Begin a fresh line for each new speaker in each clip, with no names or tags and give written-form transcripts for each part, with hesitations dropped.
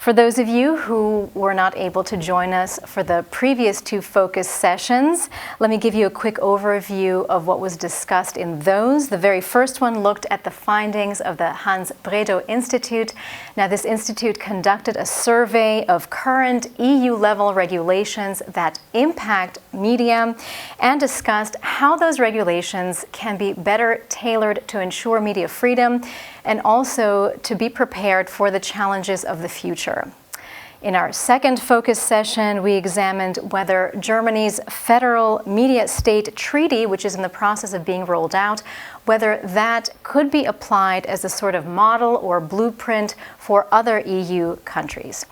For those of you who were not able to join us for the previous two focus sessions, let me give you a quick overview of what was discussed in those. The very first one looked at the findings of the Hans Bredow Institute. Now, this institute conducted a survey of current EU-level regulations that impact media and discussed how those regulations can be better tailored to ensure media freedom and also to be prepared for the challenges of the future. In our second focus session, we examined whether Germany's Federal Media State Treaty, which is in the process of being rolled out, whether that could be applied as a sort of model or blueprint for other EU countries.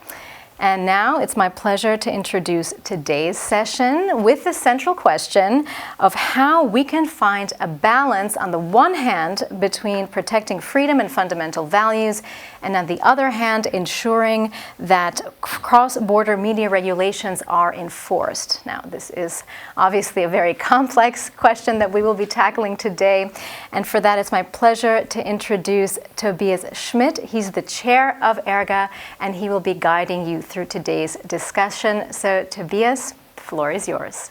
And now it's my pleasure to introduce today's session with the central question of how we can find a balance on the one hand between protecting freedom and fundamental values, and on the other hand ensuring that cross-border media regulations are enforced. Now, this is obviously a very complex question that we will be tackling today, and for that it's my pleasure to introduce Tobias Schmidt. He's the chair of ERGA, and he will be guiding you through today's discussion. So, Tobias, the floor is yours.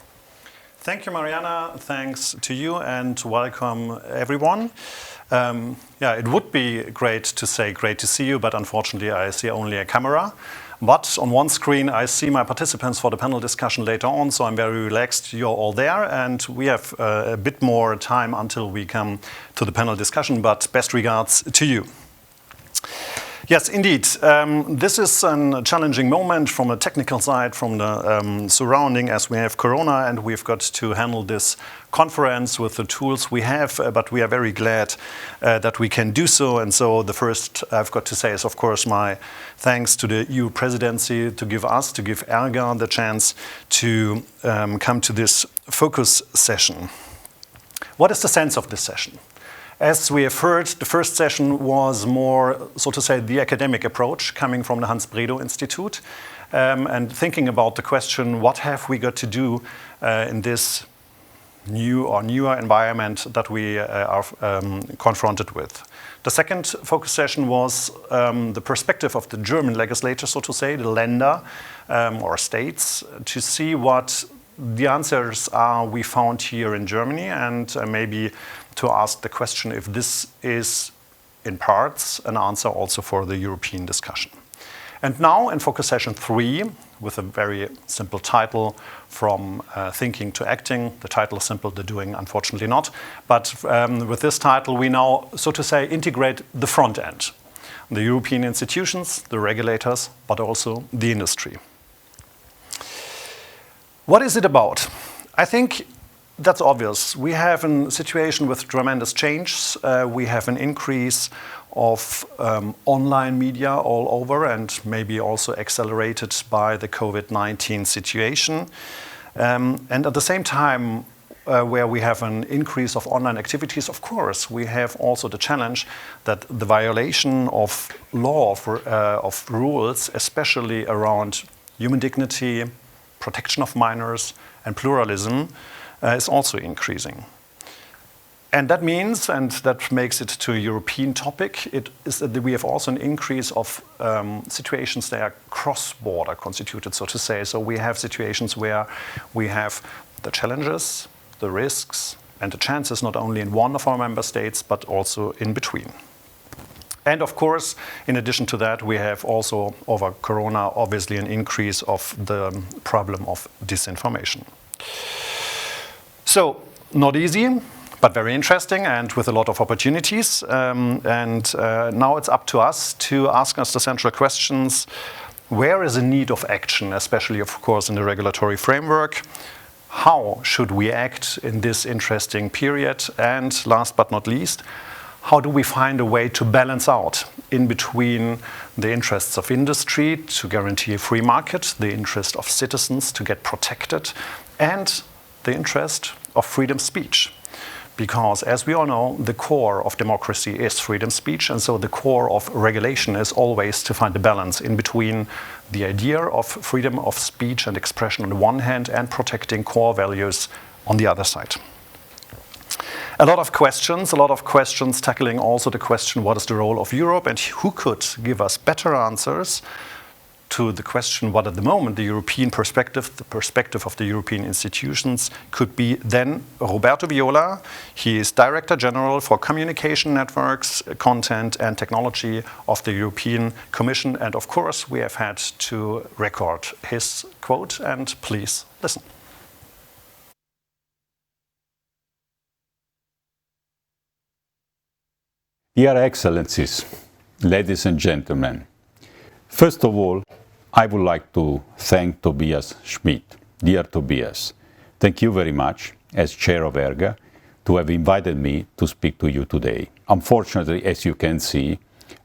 Thank you, Mariana. Thanks to you, and welcome everyone. It would be great to say great to see you, but unfortunately I see only a camera. But on one screen I see my participants for the panel discussion later on, so I'm very relaxed. You're all there, and we have a bit more time until we come to the panel discussion, but best regards to you. Yes, indeed. This is a challenging moment from a technical side, from the surrounding, as we have Corona, and we've got to handle this conference with the tools we have, but we are very glad that we can do so. And so the first I've got to say is, of course, my thanks to the EU presidency to give ERGA the chance to come to this focus session. What is the sense of this session? As we have heard, the first session was more, so to say, the academic approach coming from the Hans Bredow Institute, and thinking about the question, what have we got to do in this new or newer environment that we are confronted with. The second focus session was the perspective of the German legislature, so to say, the Länder or states, to see what the answers are we found here in Germany, and maybe to ask the question if this is, in parts, an answer also for the European discussion. And now in Focus Session 3, with a very simple title, From Thinking to Acting. The title is simple, the doing unfortunately not. But with this title we now, so to say, integrate the front end. The European institutions, the regulators, but also the industry. What is it about? I think that's obvious. We have a situation with tremendous change. We have an increase of online media all over, and maybe also accelerated by the COVID-19 situation. And at the same time, where we have an increase of online activities, of course, we have also the challenge that the violation of law, of rules, especially around human dignity, protection of minors, and pluralism, is also increasing. And that means, and that makes it to a European topic, it is that we have also an increase of situations that are cross-border constituted, so to say. So we have situations where we have the challenges, the risks, and the chances not only in one of our member states, but also in between. And of course, in addition to that, we have also, over Corona, obviously an increase of the problem of disinformation. So, not easy, but very interesting and with a lot of opportunities. Now it's up to us to ask us the central questions. Where is a need of action, especially, of course, in the regulatory framework? How should we act in this interesting period? And last but not least, how do we find a way to balance out in between the interests of industry to guarantee a free market, the interest of citizens to get protected, and the interest of freedom of speech? Because, as we all know, the core of democracy is freedom of speech, and so the core of regulation is always to find a balance in between the idea of freedom of speech and expression on the one hand and protecting core values on the other side. A lot of questions tackling also the question, what is the role of Europe and who could give us better answers to the question what at the moment the European perspective, the perspective of the European institutions could be, then Roberto Viola. He is Director General for Communication Networks, Content and Technology of the European Commission. And of course, we have had to record his quote, and please listen.
Dear Excellencies, ladies and gentlemen, first of all, I would like to thank Tobias Schmidt. Dear Tobias, thank you very much, as Chair of ERGA, to have invited me to speak to you today. Unfortunately, as you can see,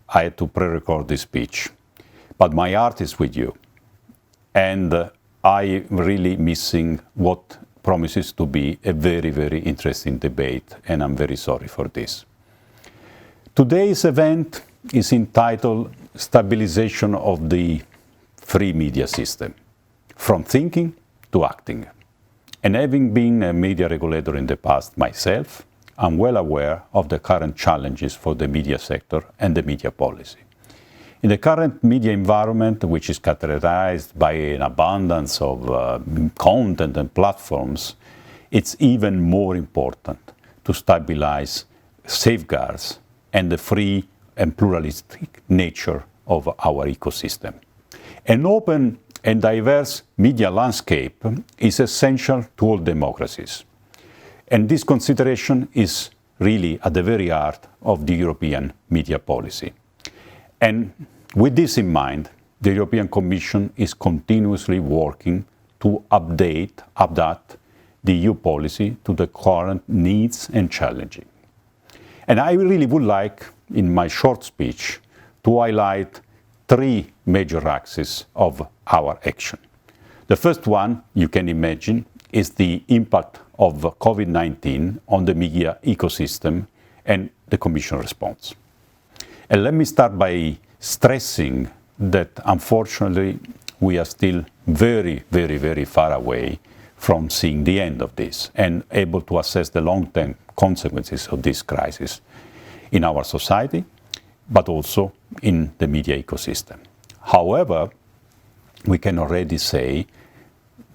I had to pre-record this speech, but my heart is with you, and I'm really missing what promises to be a very, very interesting debate, and I'm very sorry for this. Today's event is entitled Stabilization of the Free Media System, from thinking to acting. And having been a media regulator in the past myself, I'm well aware of the current challenges for the media sector and the media policy. In the current media environment, which is characterized by an abundance of content and platforms, it's even more important to stabilize safeguards and the free and pluralistic nature of our ecosystem. An open and diverse media landscape is essential to all democracies. And this consideration is really at the very heart of the European media policy. And with this in mind, the European Commission is continuously working to adapt the EU policy to the current needs and challenges. And I really would like, in my short speech, to highlight three major axes of our action. The first one, you can imagine, is the impact of COVID-19 on the media ecosystem and the Commission response. And let me start by stressing that, unfortunately, we are still very, very, very far away from seeing the end of this and able to assess the long-term consequences of this crisis in our society, but also in the media ecosystem. However, we can already say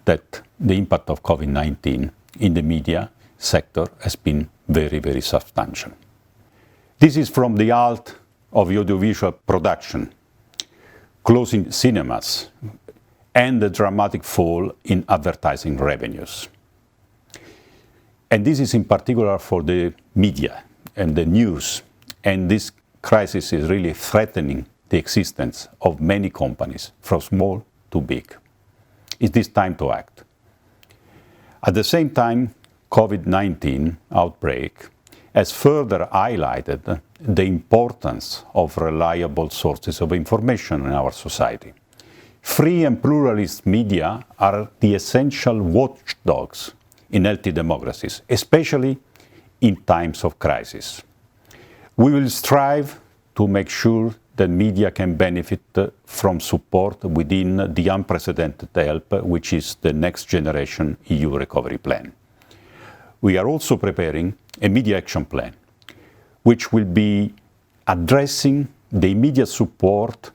that the impact of COVID-19 in the media sector has been very, very substantial. This is from the halt of audiovisual production, closing cinemas, and the dramatic fall in advertising revenues. And this is in particular for the media and the news. And this crisis is really threatening the existence of many companies, from small to big. It is time to act. At the same time, COVID-19 outbreak has further highlighted the importance of reliable sources of information in our society. Free and pluralist media are the essential watchdogs in healthy democracies, especially in times of crisis. We will strive to make sure that media can benefit from support within the unprecedented help, which is the Next Generation EU Recovery Plan. We are also preparing a media action plan, which will be addressing the immediate support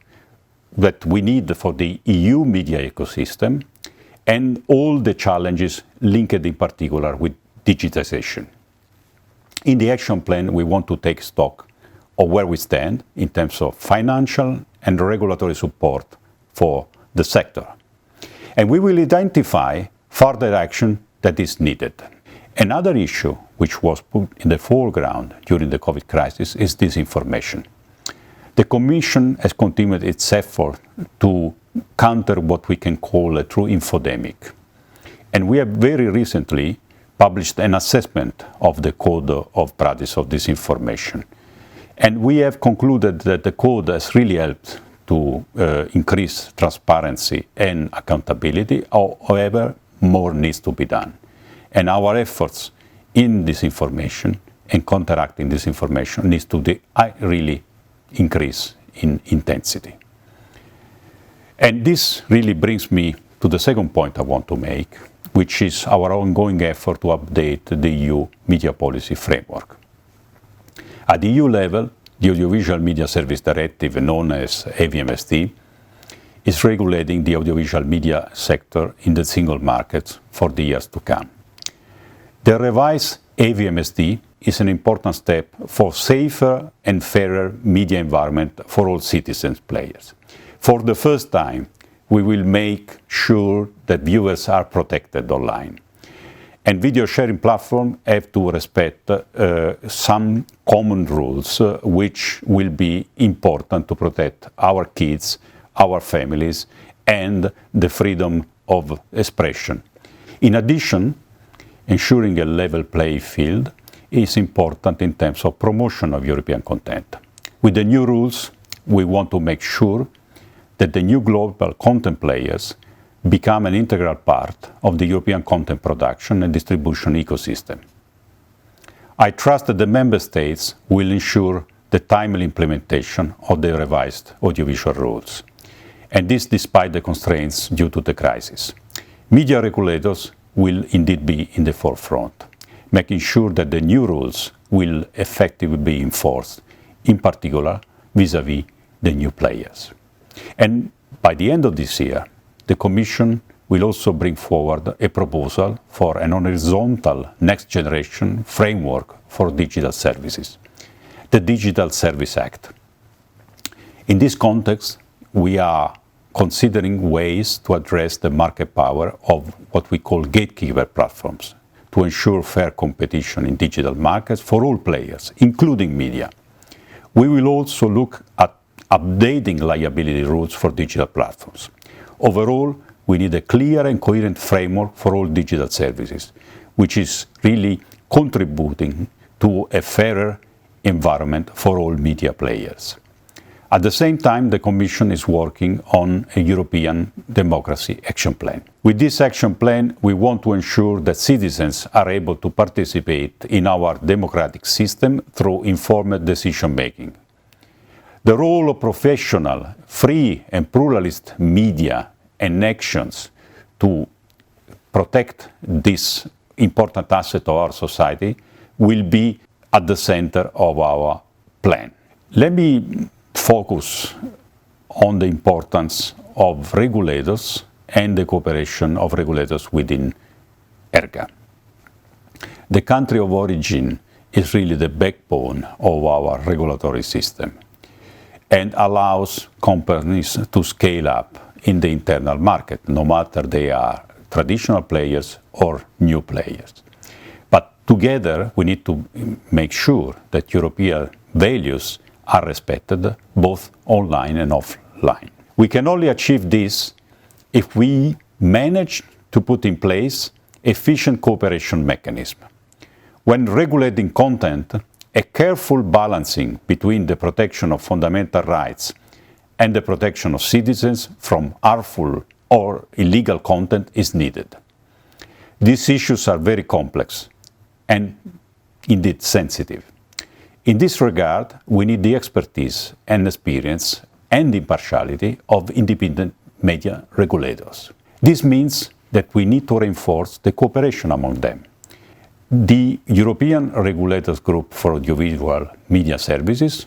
that we need for the EU media ecosystem and all the challenges linked in particular with digitization. In the action plan, we want to take stock of where we stand in terms of financial and regulatory support for the sector. And we will identify further action that is needed. Another issue which was put in the foreground during the COVID crisis is disinformation. The Commission has continued its effort to counter what we can call a true infodemic. And we have very recently published an assessment of the Code of Practice of Disinformation. And we have concluded that the code has really helped to increase transparency and accountability. However, more needs to be done. And our efforts in disinformation and counteracting disinformation needs to really increase in intensity. And this really brings me to the second point I want to make, which is our ongoing effort to update the EU media policy framework. At the EU level, the Audiovisual Media Service Directive, known as AVMSD, is regulating the audiovisual media sector in the single market for the years to come. The revised AVMSD is an important step for safer and fairer media environment for all citizens players. For the first time, we will make sure that viewers are protected online. And video sharing platforms have to respect some common rules which will be important to protect our kids, our families, and the freedom of expression. In addition, ensuring a level playing field is important in terms of promotion of European content. With the new rules, we want to make sure that the new global content players become an integral part of the European content production and distribution ecosystem. I trust that the Member States will ensure the timely implementation of the revised audiovisual rules, and this despite the constraints due to the crisis. Media regulators will indeed be in the forefront, making sure that the new rules will effectively be enforced, in particular vis-à-vis the new players. And by the end of this year, the Commission will also bring forward a proposal for an horizontal next-generation framework for digital services, the Digital Service Act. In this context, we are considering ways to address the market power of what we call gatekeeper platforms to ensure fair competition in digital markets for all players, including media. We will also look at updating liability rules for digital platforms. Overall, we need a clear and coherent framework for all digital services, which is really contributing to a fairer environment for all media players. At the same time, the Commission is working on a European Democracy Action Plan. With this action plan, we want to ensure that citizens are able to participate in our democratic system through informed decision-making. The role of professional, free and pluralist media and actions to protect this important asset of our society will be at the center of our plan. Let me focus on the importance of regulators and the cooperation of regulators within ERGA. The country of origin is really the backbone of our regulatory system and allows companies to scale up in the internal market, no matter they are traditional players or new players. But together, we need to make sure that European values are respected both online and offline. We can only achieve this if we manage to put in place efficient cooperation mechanism. When regulating content, a careful balancing between the protection of fundamental rights and the protection of citizens from harmful or illegal content is needed. These issues are very complex and indeed sensitive. In this regard, we need the expertise and experience and impartiality of independent media regulators. This means that we need to reinforce the cooperation among them. The European Regulators Group for Audiovisual Media Services,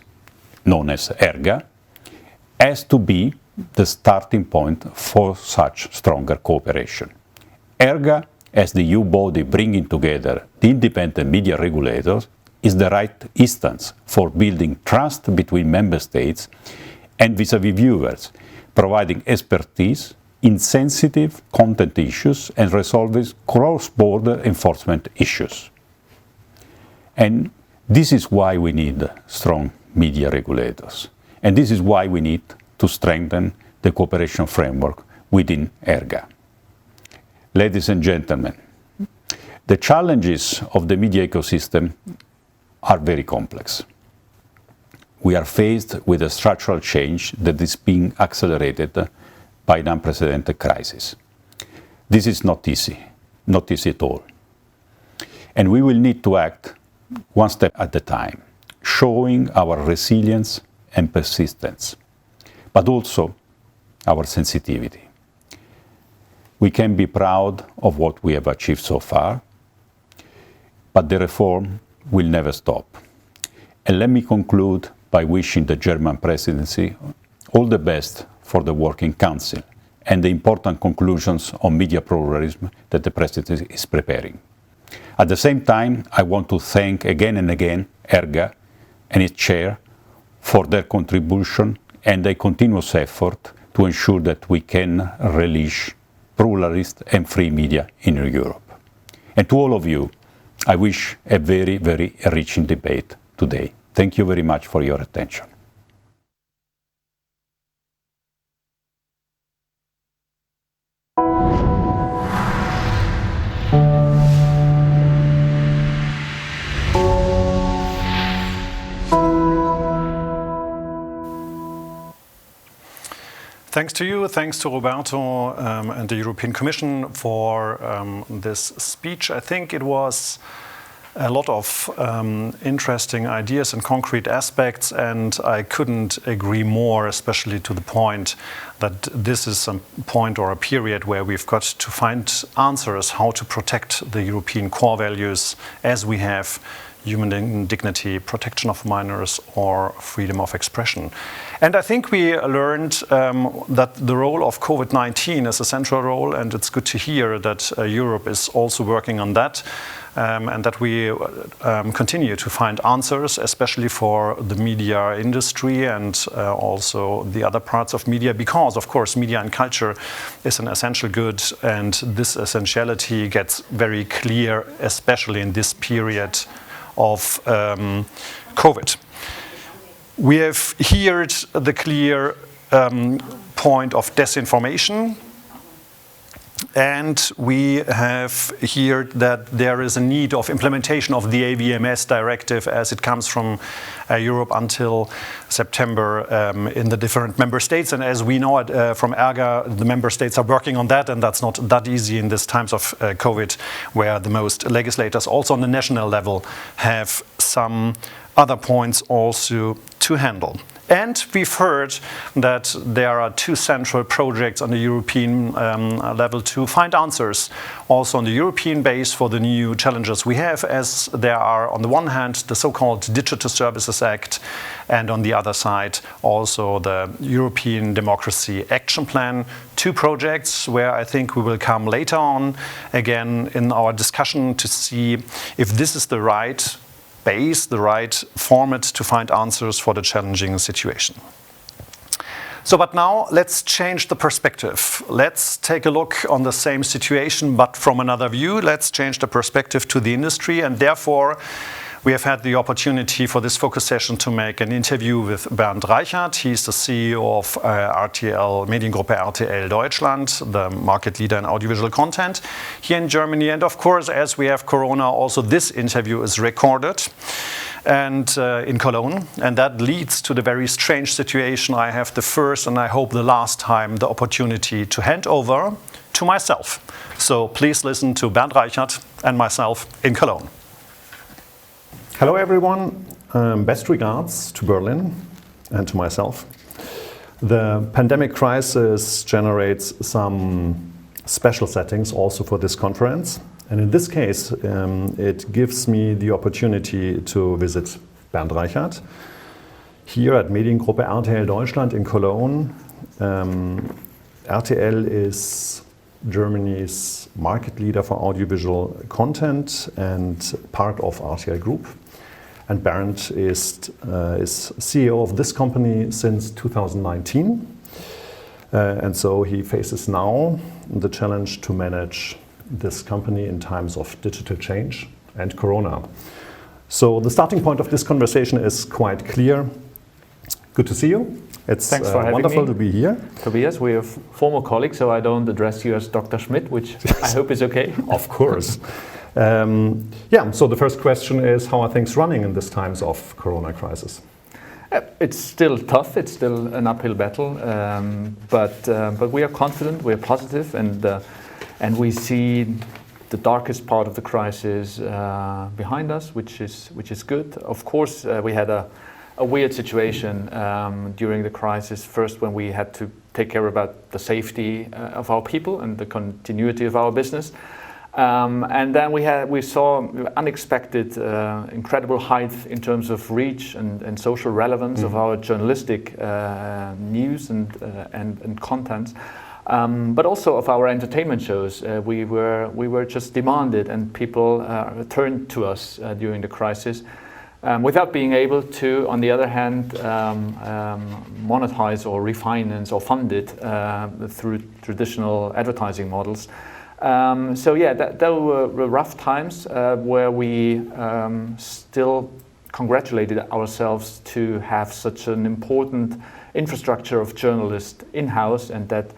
known as ERGA, has to be the starting point for such stronger cooperation. ERGA, as the EU body bringing together the independent media regulators, is the right instance for building trust between member states and vis-à-vis viewers, providing expertise in sensitive content issues and resolving cross-border enforcement issues. And this is why we need strong media regulators. And this is why we need to strengthen the cooperation framework within ERGA. Ladies and gentlemen, the challenges of the media ecosystem are very complex. We are faced with a structural change that is being accelerated by an unprecedented crisis. This is not easy at all. And we will need to act one step at a time, showing our resilience and persistence, but also our sensitivity. We can be proud of what we have achieved so far, but the reform will never stop. And let me conclude by wishing the German presidency all the best for the Working Council and the important conclusions on media pluralism that the Presidency is preparing. At the same time, I want to thank again and again ERGA and its chair for their contribution and their continuous effort to ensure that we can release pluralist and free media in Europe. And to all of you, I wish a very, very enriching debate today. Thank you very much for your attention.
Thanks to you, thanks to Roberto and the European Commission for this speech. I think it was a lot of interesting ideas and concrete aspects, and I couldn't agree more, especially to the point that this is a point or a period where we've got to find answers how to protect the European core values as we have human dignity, protection of minors, or freedom of expression. And I think we learned that the role of COVID-19 is a central role, and it's good to hear that Europe is also working on that, and that we continue to find answers, especially for the media industry and also the other parts of media, because, of course, media and culture is an essential good, and this essentiality gets very clear, especially in this period of COVID. We have heard the clear point of disinformation, and we have heard that there is a need of implementation of the AVMS directive as it comes from Europe until September in the different member states. And as we know it from ERGA, the member states are working on that, and that's not that easy in these times of COVID, where the most legislators also on the national level have some other points also to handle. And we've heard that there are two central projects on the European level to find answers also on the European base for the new challenges we have, as there are on the one hand the so-called Digital Services Act, and on the other side also the European Democracy Action Plan. Two projects where I think we will come later on again in our discussion to see if this is the right base, the right format to find answers for the challenging situation. So, but now let's change the perspective. Let's take a look on the same situation, but from another view. Let's change the perspective to the industry, and therefore we have had the opportunity for this focus session to make an interview with Bernd Reichert. He's the CEO of RTL, Mediengruppe RTL Deutschland, the market leader in audiovisual content here in Germany. And of course, as we have Corona, also this interview is recorded and in Cologne. And that leads to the very strange situation. I have the first and I hope the last time the opportunity to hand over to myself. So please listen to Bernd Reichert and myself in Cologne.
Hello everyone, best regards to Berlin and to myself. The pandemic crisis generates some special settings also for this conference, and in this case it gives me the opportunity to visit Bernd Reichert here at Mediengruppe RTL Deutschland in Cologne. RTL is Germany's market leader for audiovisual content and part of RTL Group. And Bernd is CEO of this company since 2019. And so he faces now the challenge to manage this company in times of digital change and Corona. So the starting point of this conversation is quite clear. Good to see you. It's
Thanks for having
wonderful
me.
To be here.
Tobias, we are former colleagues, so I don't address you as Dr. Schmidt, which I hope is okay.
Of course. So the first question is, how are things running in these times of Corona crisis?
It's still tough. It's still an uphill battle, but we are confident. We are positive, and we see the darkest part of the crisis behind us, which is good. Of course, we had a weird situation during the crisis. First, when we had to take care about the safety of our people and the continuity of our business. And then we saw unexpected, incredible height in terms of reach and social relevance of our journalistic news and content, but also of our entertainment shows. We were just demanded, and people turned to us during the crisis. Without being able to, on the other hand, monetize or refinance or fund it through traditional advertising models. So yeah, there were rough times where we still congratulated ourselves to have such an important infrastructure of journalists in-house, and that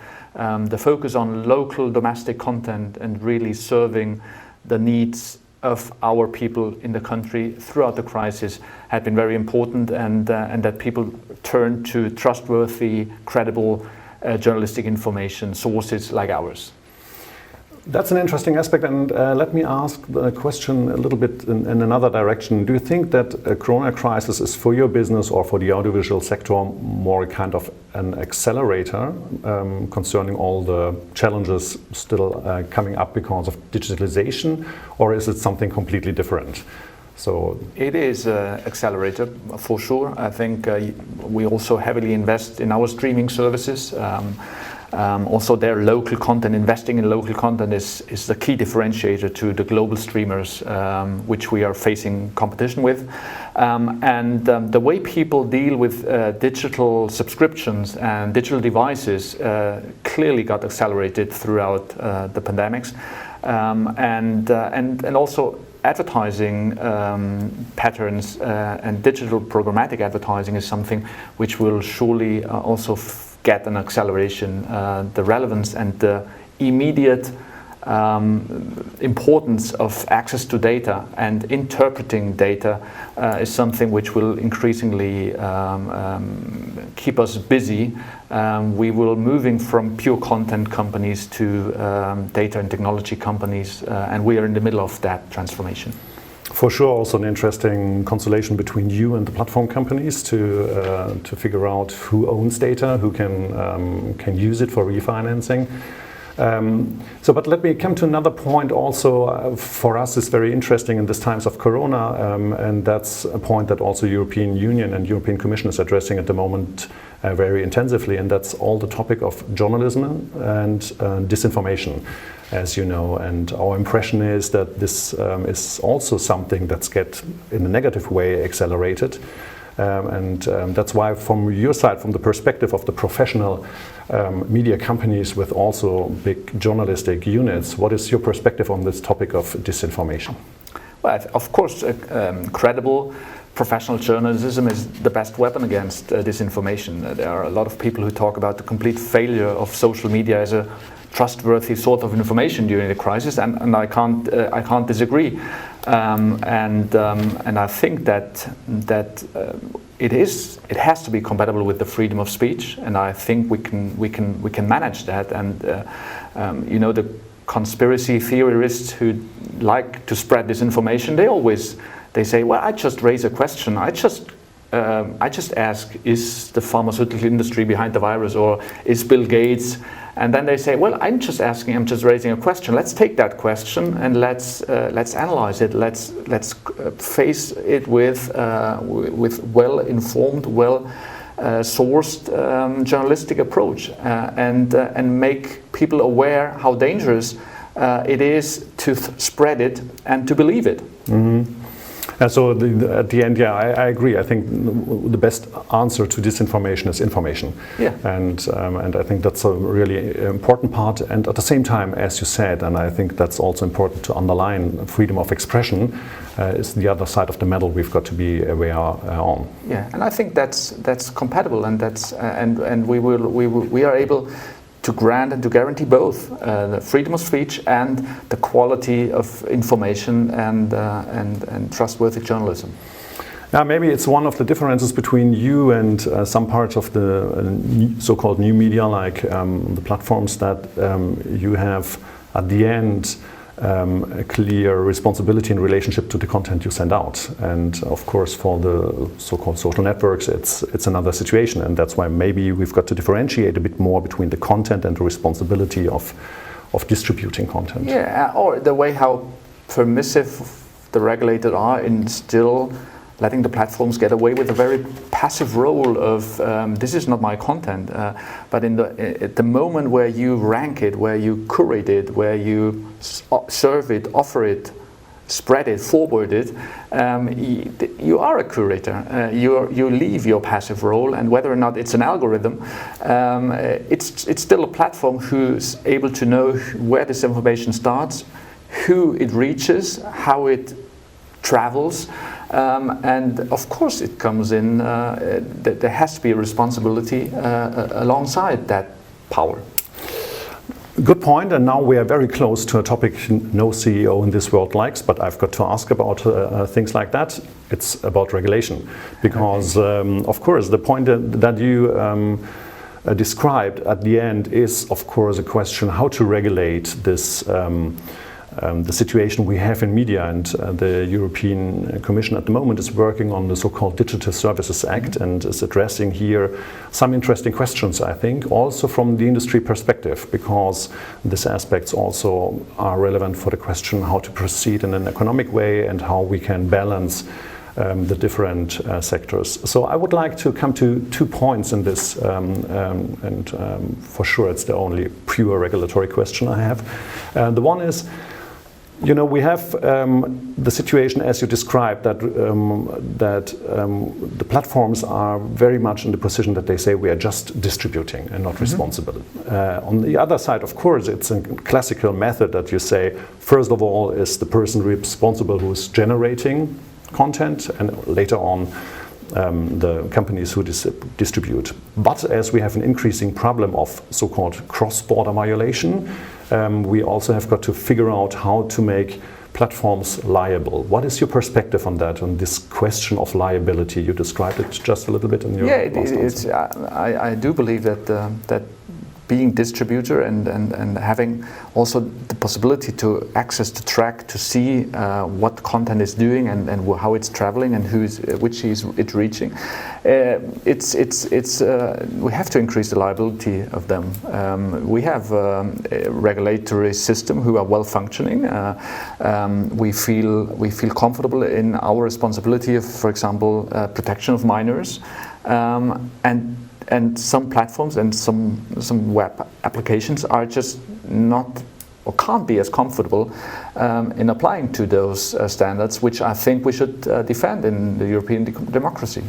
the focus on local domestic content and really serving the needs of our people in the country throughout the crisis had been very important, and that people turned to trustworthy, credible journalistic information sources like ours.
That's an interesting aspect, and let me ask the question a little bit in another direction. Do you think that a Corona crisis is for your business or for the audiovisual sector more kind of an accelerator concerning all the challenges still coming up because of digitalization, or is it something completely different? So
it is an accelerator for sure. I think we also heavily invest in our streaming services. Also their local content, investing in local content is the key differentiator to the global streamers which we are facing competition with. And the way people deal with digital subscriptions and digital devices clearly got accelerated throughout the pandemics. And also advertising patterns and digital programmatic advertising is something which will surely also get an acceleration. The relevance and the immediate importance of access to data and interpreting data is something which will increasingly keep us busy. We will moving from pure content companies to data and technology companies, and we are in the middle of that transformation.
For sure, also an interesting constellation between you and the platform companies to figure out who owns data, who can use it for refinancing. But let me come to another point also for us is very interesting in these times of Corona, and that's a point that also European Union and European Commission is addressing at the moment very intensively, and that's all the topic of journalism and disinformation, as you know. And our impression is that this is also something that's get in a negative way accelerated. That's why from your side, from the perspective of the professional media companies with also big journalistic units, what is your perspective on this topic of disinformation?
Well, of course, credible professional journalism is the best weapon against disinformation. There are a lot of people who talk about the complete failure of social media as a trustworthy sort of information during the crisis, and I can't disagree. And I think that it has to be compatible with the freedom of speech, and I think we can manage that. And you know, the conspiracy theorists who like to spread disinformation, they say, well, I just raise a question. I just ask, is the pharmaceutical industry behind the virus, or is Bill Gates? And then they say, well, I'm just raising a question. Let's take that question and let's analyze it. Let's face it with well-informed, sourced journalistic approach, and make people aware how dangerous it is to spread it and to believe it.
Mm-hmm. And so at the end, yeah, I agree. I think the best answer to disinformation is information.
Yeah.
And I think that's a really important part. And at the same time, as you said, and I think that's also important to underline, freedom of expression is the other side of the medal we've got to be aware on.
Yeah, and I think that's compatible, and we are able to grant and to guarantee both the freedom of speech and the quality of information and trustworthy journalism.
Now, maybe it's one of the differences between you and some parts of the so-called new media, like the platforms, that you have at the end a clear responsibility in relationship to the content you send out. And of course, for the so-called social networks, it's another situation, and that's why maybe we've got to differentiate a bit more between the content and the responsibility of of distributing content.
Yeah, or the way how permissive the regulators are in still letting the platforms get away with a very passive role of this is not my content, but at the moment where you rank it, where you curate it, where you serve it, offer it, spread it, forward it, you are a curator. You leave your passive role, and whether or not it's an algorithm, it's still a platform who's able to know where this information starts, who it reaches, how it travels, and of course it comes in that there has to be a responsibility alongside that power.
Good point, and now we are very close to a topic no CEO in this world likes, but I've got to ask about things like that. It's about regulation, because of course the point that you described at the end is of course a question how to regulate this the situation we have in media, and the European Commission at the moment is working on the so-called Digital Services Act and is addressing here some interesting questions, I think, also from the industry perspective, because these aspects also are relevant for the question how to proceed in an economic way and how we can balance the different sectors. So I would like to come to 2 points in this, and for sure it's the only pure regulatory question I have. The one is, you know, we have the situation as you described that the platforms are very much in the position that they say we are just distributing and not responsible. On the other side, of course, it's a classical method that you say, first of all, is the person responsible who is generating content, and later on the companies who distribute. But as we have an increasing problem of so-called cross-border violation, we also have got to figure out how to make platforms liable. What is your perspective on that, on this question of liability? You described it just a little bit in your last answer.
I do believe that that being distributor and having also the possibility to access the track to see what content is doing and how it's traveling and which is it reaching. We have to increase the liability of them. We have a regulatory system who are well functioning. We feel comfortable in our responsibility of, for example, protection of minors, and some platforms and some web applications are just not or can't be as comfortable in applying to those standards, which I think we should defend in the European democracy.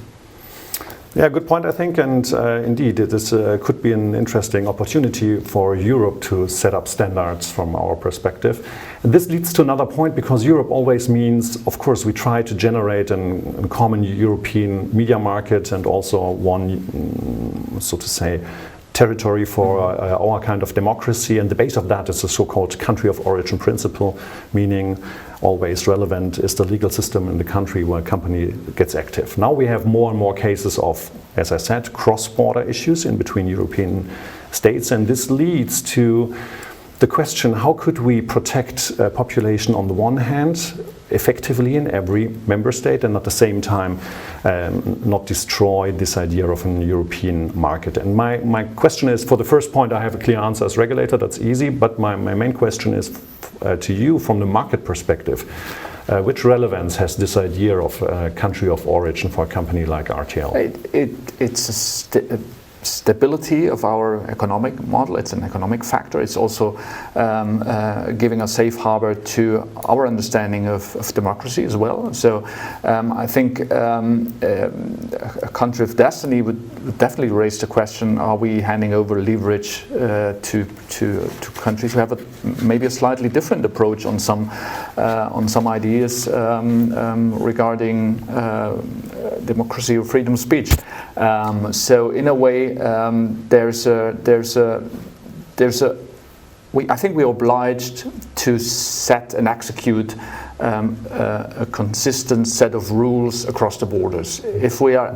Yeah, good point, I think, and indeed this could be an interesting opportunity for Europe to set up standards from our perspective. And this leads to another point, because Europe always means, of course, we try to generate a common European media market and also one, so to say, territory for our kind of democracy, and the base of that is the so-called country of origin principle, meaning always relevant is the legal system in the country where a company gets active. Now we have more and more cases of, as I said, cross-border issues in between European states, and this leads to the question, how could we protect population on the one hand effectively in every member state, and at the same time not destroy this idea of an European market? And my question is, for the first point I have a clear answer as regulator, that's easy, but my main question is to you from the market perspective. Which relevance has this idea of country of origin for a company like RTL?
It's a stability of our economic model. It's an economic factor. It's also giving a safe harbor to our understanding of democracy as well. So I think a country of destiny would definitely raise the question: are we handing over leverage to countries who have maybe a slightly different approach on some ideas regarding democracy or freedom of speech? So in a way, I think we're obliged to set and execute a consistent set of rules across the borders. If we are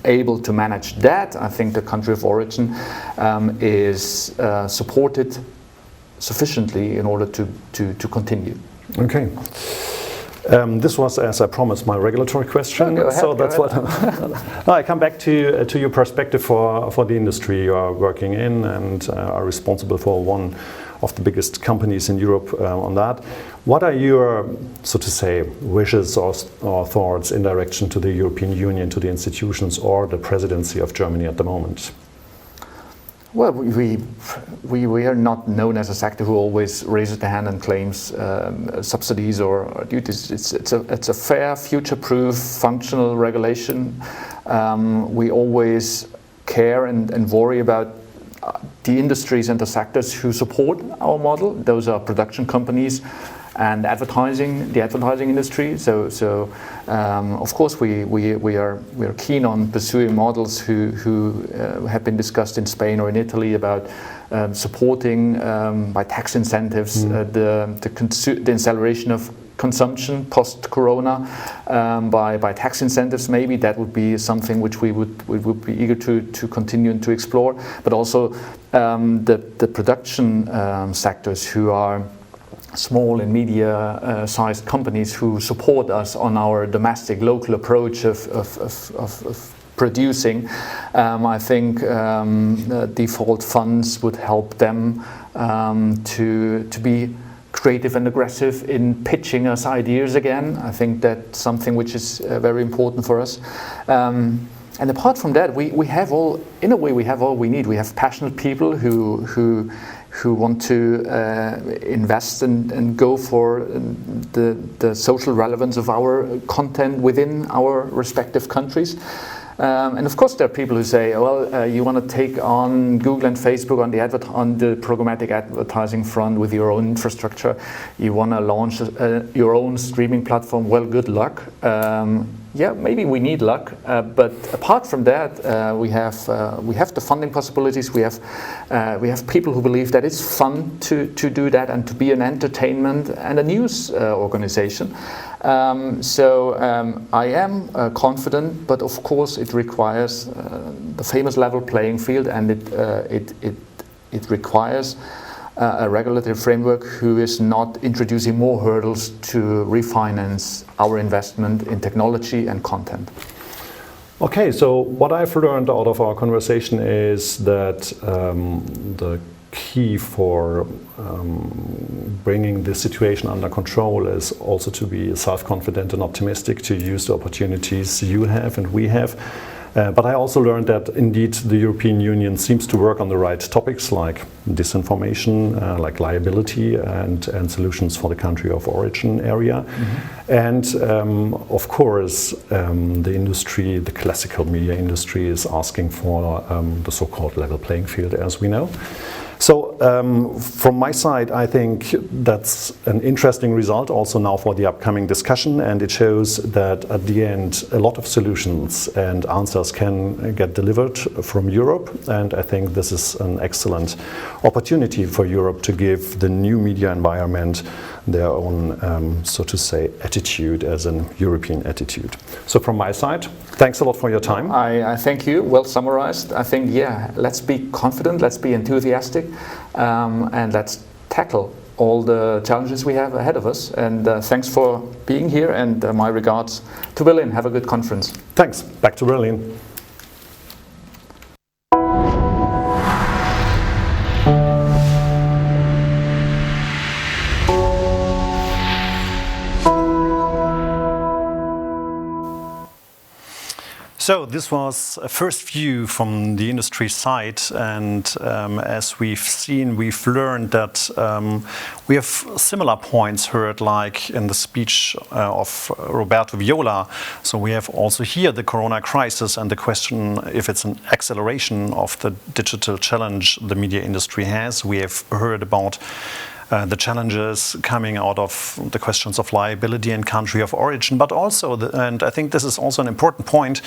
able to manage that, I think the country of origin is supported sufficiently in order to continue.
Okay. This was, as I promised, my regulatory question.
Go ahead,
so that's what I come back to your perspective for the industry you are working in and are responsible for one of the biggest companies in Europe on that. What are your, so to say, wishes or thoughts in direction to the European Union, to the institutions, or the presidency of Germany at the moment?
Well, we are not known as a sector who always raises the hand and claims subsidies or duties. It's a fair, future-proof, functional regulation. We always care and worry about the industries and the sectors who support our model. Those are production companies and the advertising industry. So of course we are keen on pursuing models who have been discussed in Spain or in Italy about supporting by tax incentives the acceleration of consumption post-corona by tax incentives. Maybe that would be something which we would be eager to continue and to explore. But also the production sectors who are small and media-sized companies who support us on our domestic, local approach of producing. I think default funds would help them to be creative and aggressive in pitching us ideas again. I think that's something which is very important for us. And apart from that, we have all we need. We have passionate people who want to invest and go for the social relevance of our content within our respective countries. And of course there are people who say, well, you want to take on Google and Facebook on the programmatic advertising front with your own infrastructure. You want to launch your own streaming platform. Well, good luck. Yeah, maybe we need luck, but apart from that, we have the funding possibilities. We have people who believe that it's fun to do that and to be an entertainment and a news organization. So I am confident, but of course it requires the famous level playing field, and it requires a regulatory framework who is not introducing more hurdles to refinance our investment in technology and content.
Okay, so what I've learned out of our conversation is that the key for bringing the situation under control is also to be self-confident and optimistic, to use the opportunities you have and we have. But I also learned that indeed the European Union seems to work on the right topics like disinformation, like liability and solutions for the country of origin area. Mm-hmm. And of course the industry, the classical media industry, is asking for the so-called level playing field, as we know. So from my side, I think that's an interesting result also now for the upcoming discussion, and it shows that at the end a lot of solutions and answers can get delivered from Europe, and I think this is an excellent opportunity for Europe to give the new media environment their own, so to say, attitude as an European attitude. So from my side, thanks a lot for your time.
I thank you, well summarized. I think, yeah, let's be confident, let's be enthusiastic, and let's tackle all the challenges we have ahead of us. And thanks for being here, and my regards to Berlin. Have a good conference.
Thanks. Back to Berlin.
So this was a first view from the industry side, and as we've seen, we've learned that we have similar points heard, like in the speech of Roberto Viola. So we have also here the Corona crisis and the question if it's an acceleration of the digital challenge the media industry has. We have heard about the challenges coming out of the questions of liability and country of origin, but also, and I think this is also an important point,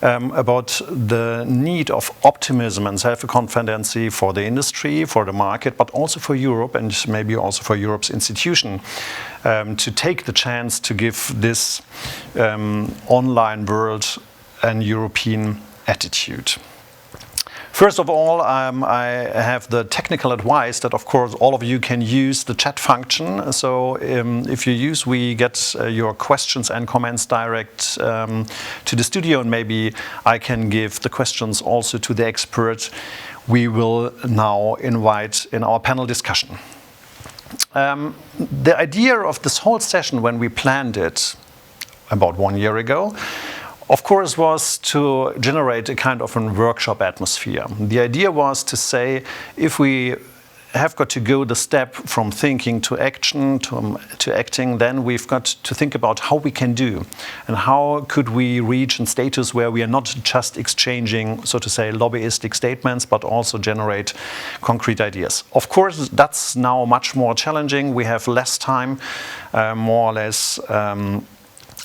about the need of optimism and self-confidence for the industry, for the market, but also for Europe and maybe also for Europe's institution, to take the chance to give this online world an European attitude. First of all, I have the technical advice that, of course, all of you can use the chat function. So if you use, we get your questions and comments direct to the studio, and maybe I can give the questions also to the expert we will now invite in our panel discussion. The idea of this whole session when we planned it about 1 year ago, of course, was to generate a kind of a workshop atmosphere. The idea was to say, if we have got to go the step from thinking to action, to acting, then we've got to think about how we can do and how could we reach a status where we are not just exchanging, so to say, lobbyistic statements, but also generate concrete ideas. Of course, that's now much more challenging. We have less time, more or less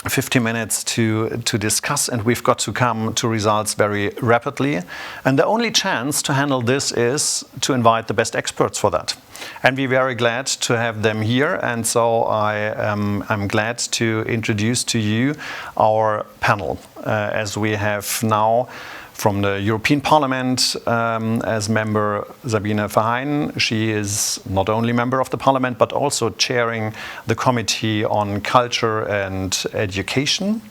50 minutes to discuss, and we've got to come to results very rapidly. And the only chance to handle this is to invite the best experts for that. And we're very glad to have them here. And so I'm glad to introduce to you our panel, as we have now from the European Parliament as member Sabine Verheyen. She is not only member of the Parliament, but also chairing the Committee on Culture and Education.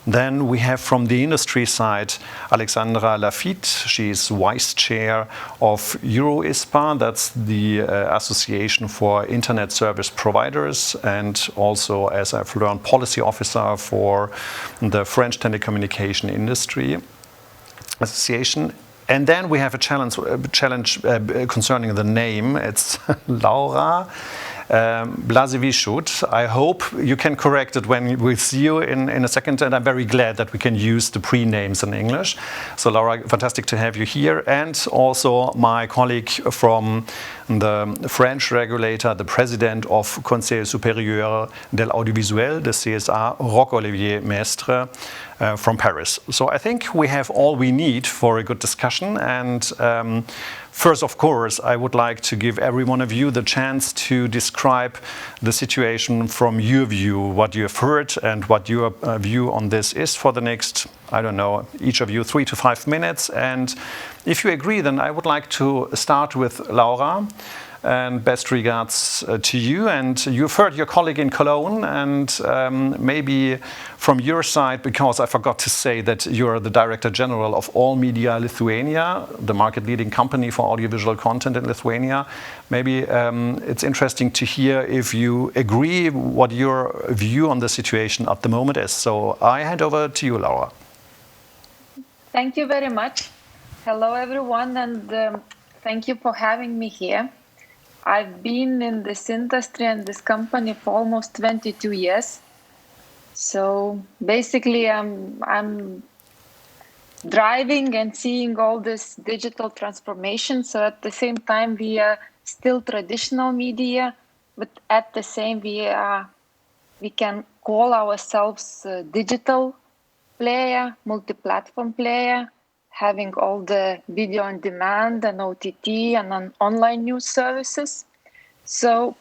Then we have from the industry side Alexandra Lafitte. She's vice chair of EuroISPA, that's the Association for Internet Service Providers, and also, as I've learned, policy officer for the French Telecommunication Industry Association. And then we have a challenge concerning the name. It's Laura Blazevichut. I hope you can correct it when we see you in a second, and I'm very glad that we can use the pre-names in English. So Laura, fantastic to have you here. And also my colleague from the French regulator, the president of Conseil Supérieur de l'Audiovisuel, the CSA, Roch-Olivier Mestre, from Paris. So I think we have all we need for a good discussion. And first, of course, I would like to give every one of you the chance to describe the situation from your view, what you have heard and what your view on this is for the next, I don't know, each of you 3 to 5 minutes. And if you agree, then I would like to start with Laura. And best regards to you. And you've heard your colleague in Cologne, and maybe from your side, because I forgot to say that you're the Director General of All Media Lithuania, the market-leading company for audiovisual content in Lithuania. Maybe it's interesting to hear if you agree what your view on the situation at the moment is. So I hand over to you, Laura.
Thank you very much. Hello, everyone, and thank you for having me here. I've been in this industry and this company for almost 22 years. So basically, I'm driving and seeing all this digital transformation. So at the same time, we are still traditional media, but at the same, we can call ourselves a digital player, multi-platform player, having all the video on demand and OTT and on online news services. So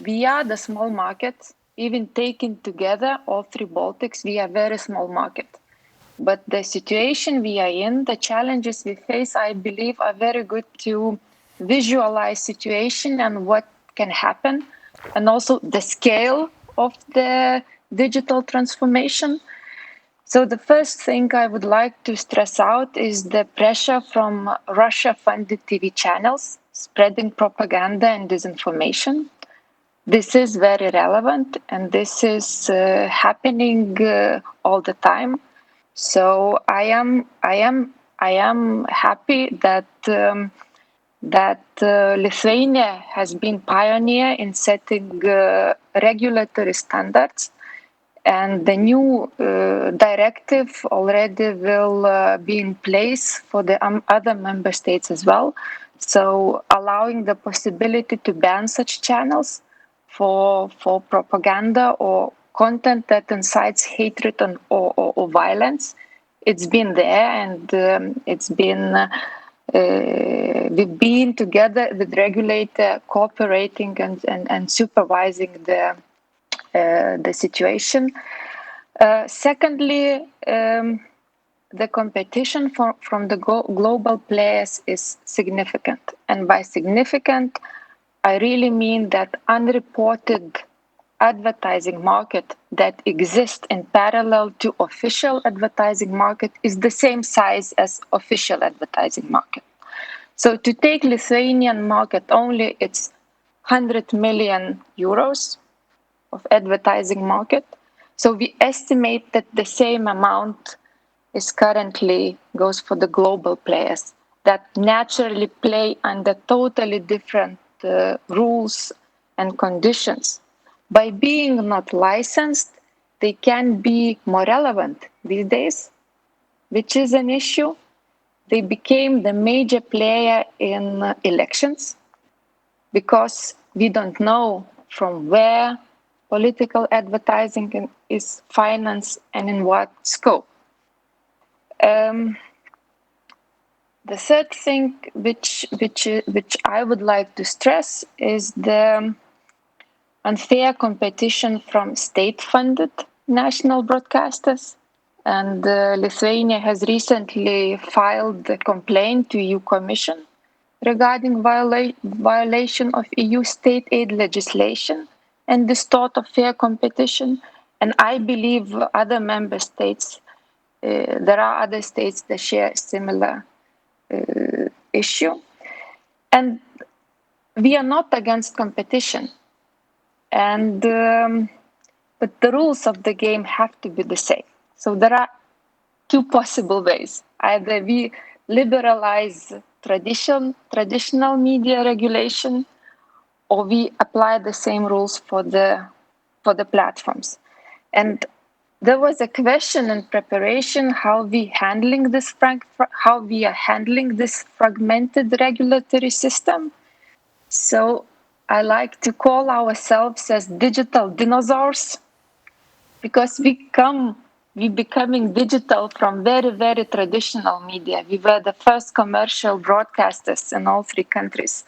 we are the small market. Even taken together, all 3 Baltics, we are very small market. But the situation we are in, the challenges we face, I believe are very good to visualize situation and what can happen, and also the scale of the digital transformation. So the first thing I would like to stress out is the pressure from Russia-funded TV channels spreading propaganda and disinformation. This is very relevant, and this is happening all the time. So I am happy that Lithuania has been pioneer in setting regulatory standards. And the new directive already will be in place for the other member states as well. So allowing the possibility to ban such channels for propaganda or content that incites hatred or violence. It's been there, and it's been we've been together with regulator cooperating and supervising the situation. Secondly, the competition from the global players is significant. And by significant, I really mean that unreported advertising market that exists in parallel to official advertising market is the same size as official advertising market. So to take Lithuanian market only, it's 100 million euros of advertising market. So we estimate that the same amount is currently goes for the global players that naturally play under totally different rules and conditions. By being not licensed, they can be more relevant these days, which is an issue. They became the major player in elections because we don't know from where political advertising is financed and in what scope. The third thing which I would like to stress is the unfair competition from state-funded national broadcasters. And Lithuania has recently filed a complaint to EU Commission regarding violation of EU state aid legislation and distort of fair competition. And I believe other member states, there are other states that share similar issue. And we are not against competition. And but the rules of the game have to be the same. So there are two possible ways. Either we liberalize traditional media regulation, or we apply the same rules for the platforms. And there was a question in preparation how we are handling this fragmented regulatory system. So I like to call ourselves as digital dinosaurs, because we becoming digital from very, very traditional media. We were the first commercial broadcasters in all three countries.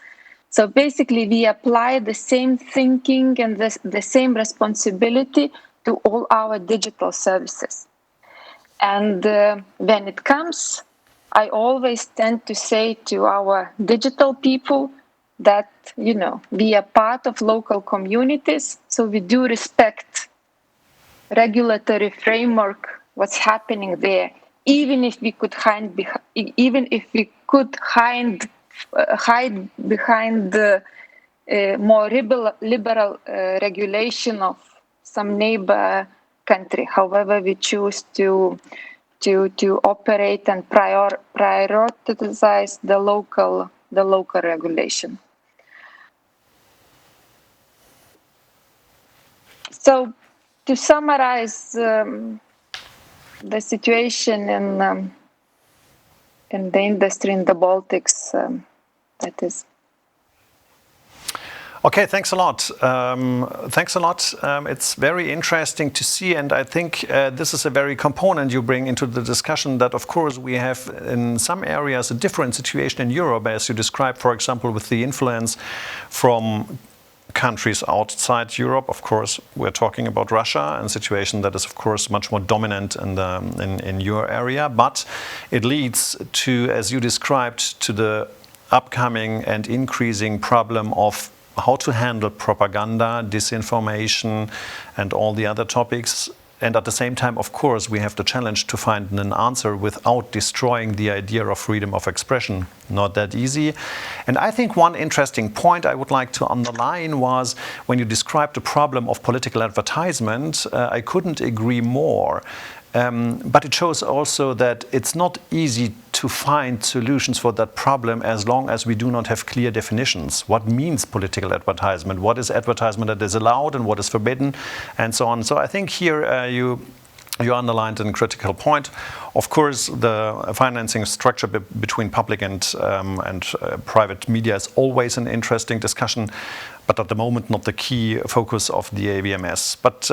So basically, we apply the same thinking and the same responsibility to all our digital services. And when it comes, I always tend to say to our digital people that, we are part of local communities, so we do respect regulatory framework, what's happening there, even if we could hide behind the more liberal regulation of some neighbor country. However, we choose to operate and prioritize the local regulation. So, to summarize the situation in the industry in the Baltics, that is.
Okay, thanks a lot. It's very interesting to see, and I think this is a very component you bring into the discussion, that of course we have in some areas a different situation in Europe, as you described, for example, with the influence from countries outside Europe. Of course, we're talking about Russia, and a situation that is, of course, much more dominant in your area. But it leads to, as you described, to the upcoming and increasing problem of how to handle propaganda, disinformation, and all the other topics. And at the same time, of course, we have the challenge to find an answer without destroying the idea of freedom of expression. Not that easy. And I think one interesting point I would like to underline was when you described the problem of political advertisement, I couldn't agree more. But it shows also that it's not easy to find solutions for that problem as long as we do not have clear definitions. What means political advertisement? What is advertisement that is allowed and what is forbidden, and so on. So I think here you underlined a critical point. Of course, the financing structure between public and private media is always an interesting discussion, but at the moment not the key focus of the AVMS. But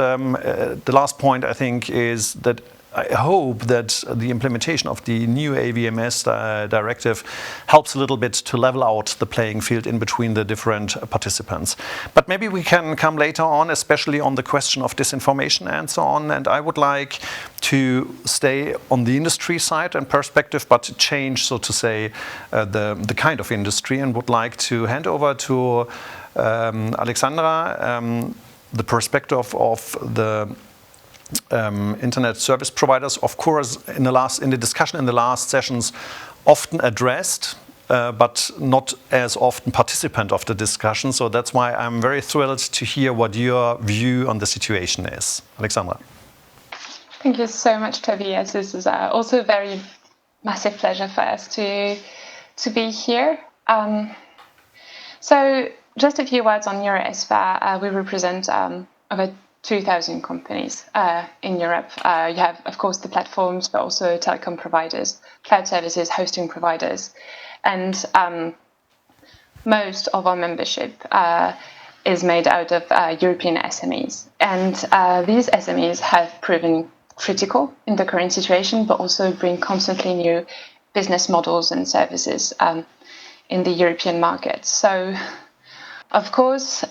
the last point, I think, is that I hope that the implementation of the new AVMS directive helps a little bit to level out the playing field in between the different participants. But maybe we can come later on, especially on the question of disinformation and so on. And I would like to stay on the industry side and perspective, but change, so to say, the kind of industry, and would like to hand over to Alexandra, the perspective of the internet service providers. Of course, in the discussion in the last sessions, often addressed but not as often participant of the discussion. So that's why I'm very thrilled to hear what your view on the situation is. Alexandra.
Thank you so much, Tobias. This is also a very massive pleasure for us to be here. So just a few words on EuroESPA. We represent over 2,000 companies in Europe. You have, of course, the platforms, but also telecom providers, cloud services, hosting providers. And most of our membership is made out of European SMEs. And these SMEs have proven critical in the current situation, but also bring constantly new business models and services in the European market. So, of course,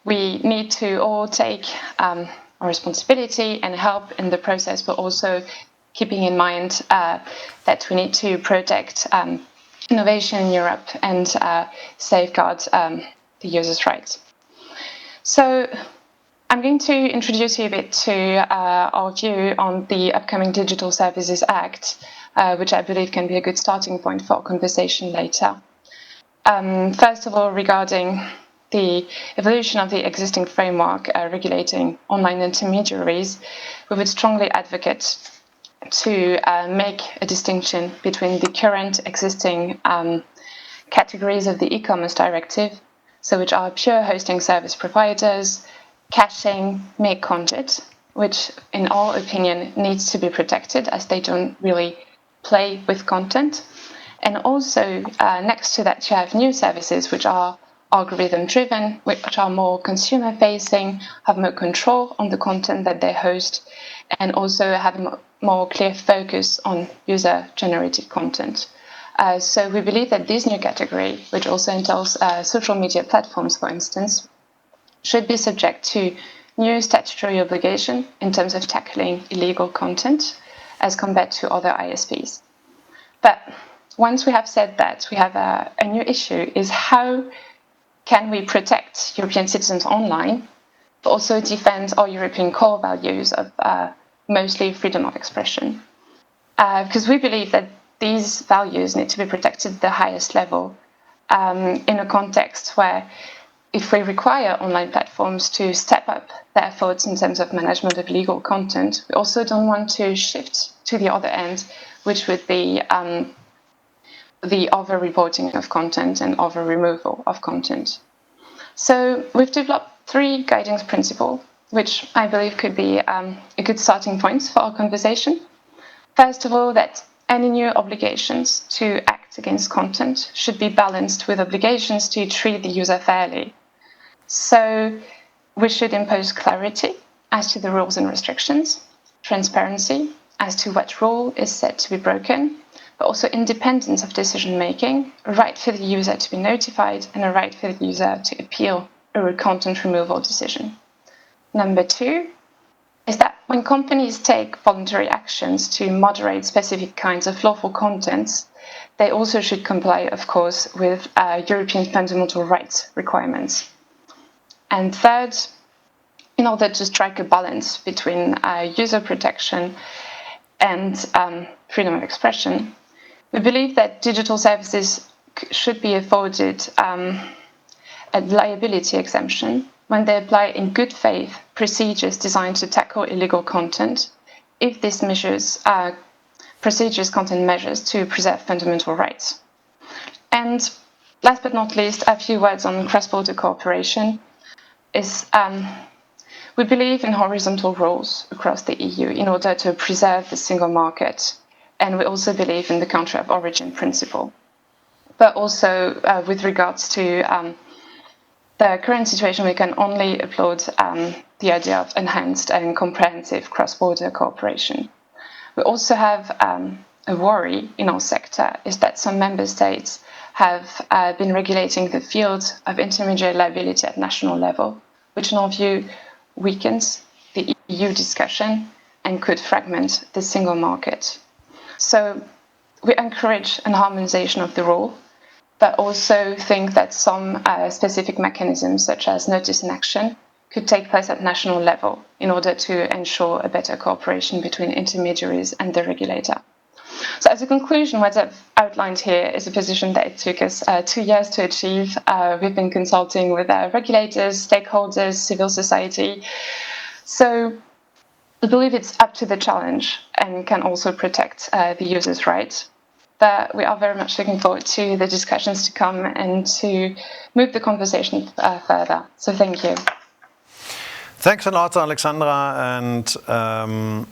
we need to all take our responsibility and help in the process, but also keeping in mind that we need to protect innovation in Europe and safeguard the users' rights. So I'm going to introduce you a bit to our view on the upcoming Digital Services Act, which I believe can be a good starting point for our conversation later. First of all, regarding the evolution of the existing framework regulating online intermediaries, we would strongly advocate to make a distinction between the current existing categories of the e-commerce directive, so which are pure hosting service providers, caching, make content, which in our opinion needs to be protected as they don't really play with content. And also next to that you have new services which are algorithm driven, which are more consumer facing, have more control on the content that they host, and also have a more clear focus on user generated content. So we believe that this new category, which also entails social media platforms, for instance, should be subject to new statutory obligation in terms of tackling illegal content as compared to other ISPs. But once we have said that, we have a new issue, is how can we protect European citizens online, but also defend our European core values of mostly freedom of expression? Because we believe that these values need to be protected at the highest level in a context where if we require online platforms to step up their efforts in terms of management of legal content, we also don't want to shift to the other end, which would be the over-reporting of content and over-removal of content. So we've developed 3 guiding principles, which I believe could be a good starting point for our conversation. First of all, that any new obligations to act against content should be balanced with obligations to treat the user fairly. So we should impose clarity as to the rules and restrictions, transparency as to what rule is said to be broken, but also independence of decision making, a right for the user to be notified, and a right for the user to appeal a content removal decision. Number 2 is that when companies take voluntary actions to moderate specific kinds of lawful contents, they also should comply, of course, with European fundamental rights requirements. And third, in order to strike a balance between user protection and freedom of expression, we believe that digital services should be afforded a liability exemption when they apply in good faith procedures designed to tackle illegal content, if these procedures contain measures to preserve fundamental rights. And last but not least, a few words on cross-border cooperation. We believe in horizontal rules across the EU in order to preserve the single market, and we also believe in the country of origin principle. But also with regards to the current situation, we can only applaud the idea of enhanced and comprehensive cross-border cooperation. We also have a worry in our sector, is that some member states have been regulating the field of intermediary liability at national level, which in our view weakens the EU discussion and could fragment the single market. So we encourage an harmonization of the rule, but also think that some specific mechanisms, such as notice and action, could take place at national level in order to ensure a better cooperation between intermediaries and the regulator. So as a conclusion, what I've outlined here is a position that it took us 2 years to achieve. We've been consulting with regulators, stakeholders, civil society. So we believe it's up to the challenge and can also protect the users' rights. But we are very much looking forward to the discussions to come and to move the conversation further. So thank you.
Thanks a lot, Alexandra. And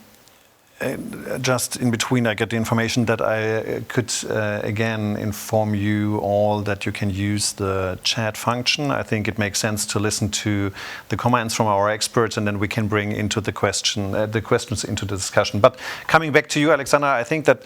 just in between, I get the information that I could again inform you all that you can use the chat function. I think it makes sense to listen to the comments from our experts, and then we can bring into the questions into the discussion. But coming back to you, Alexandra, I think that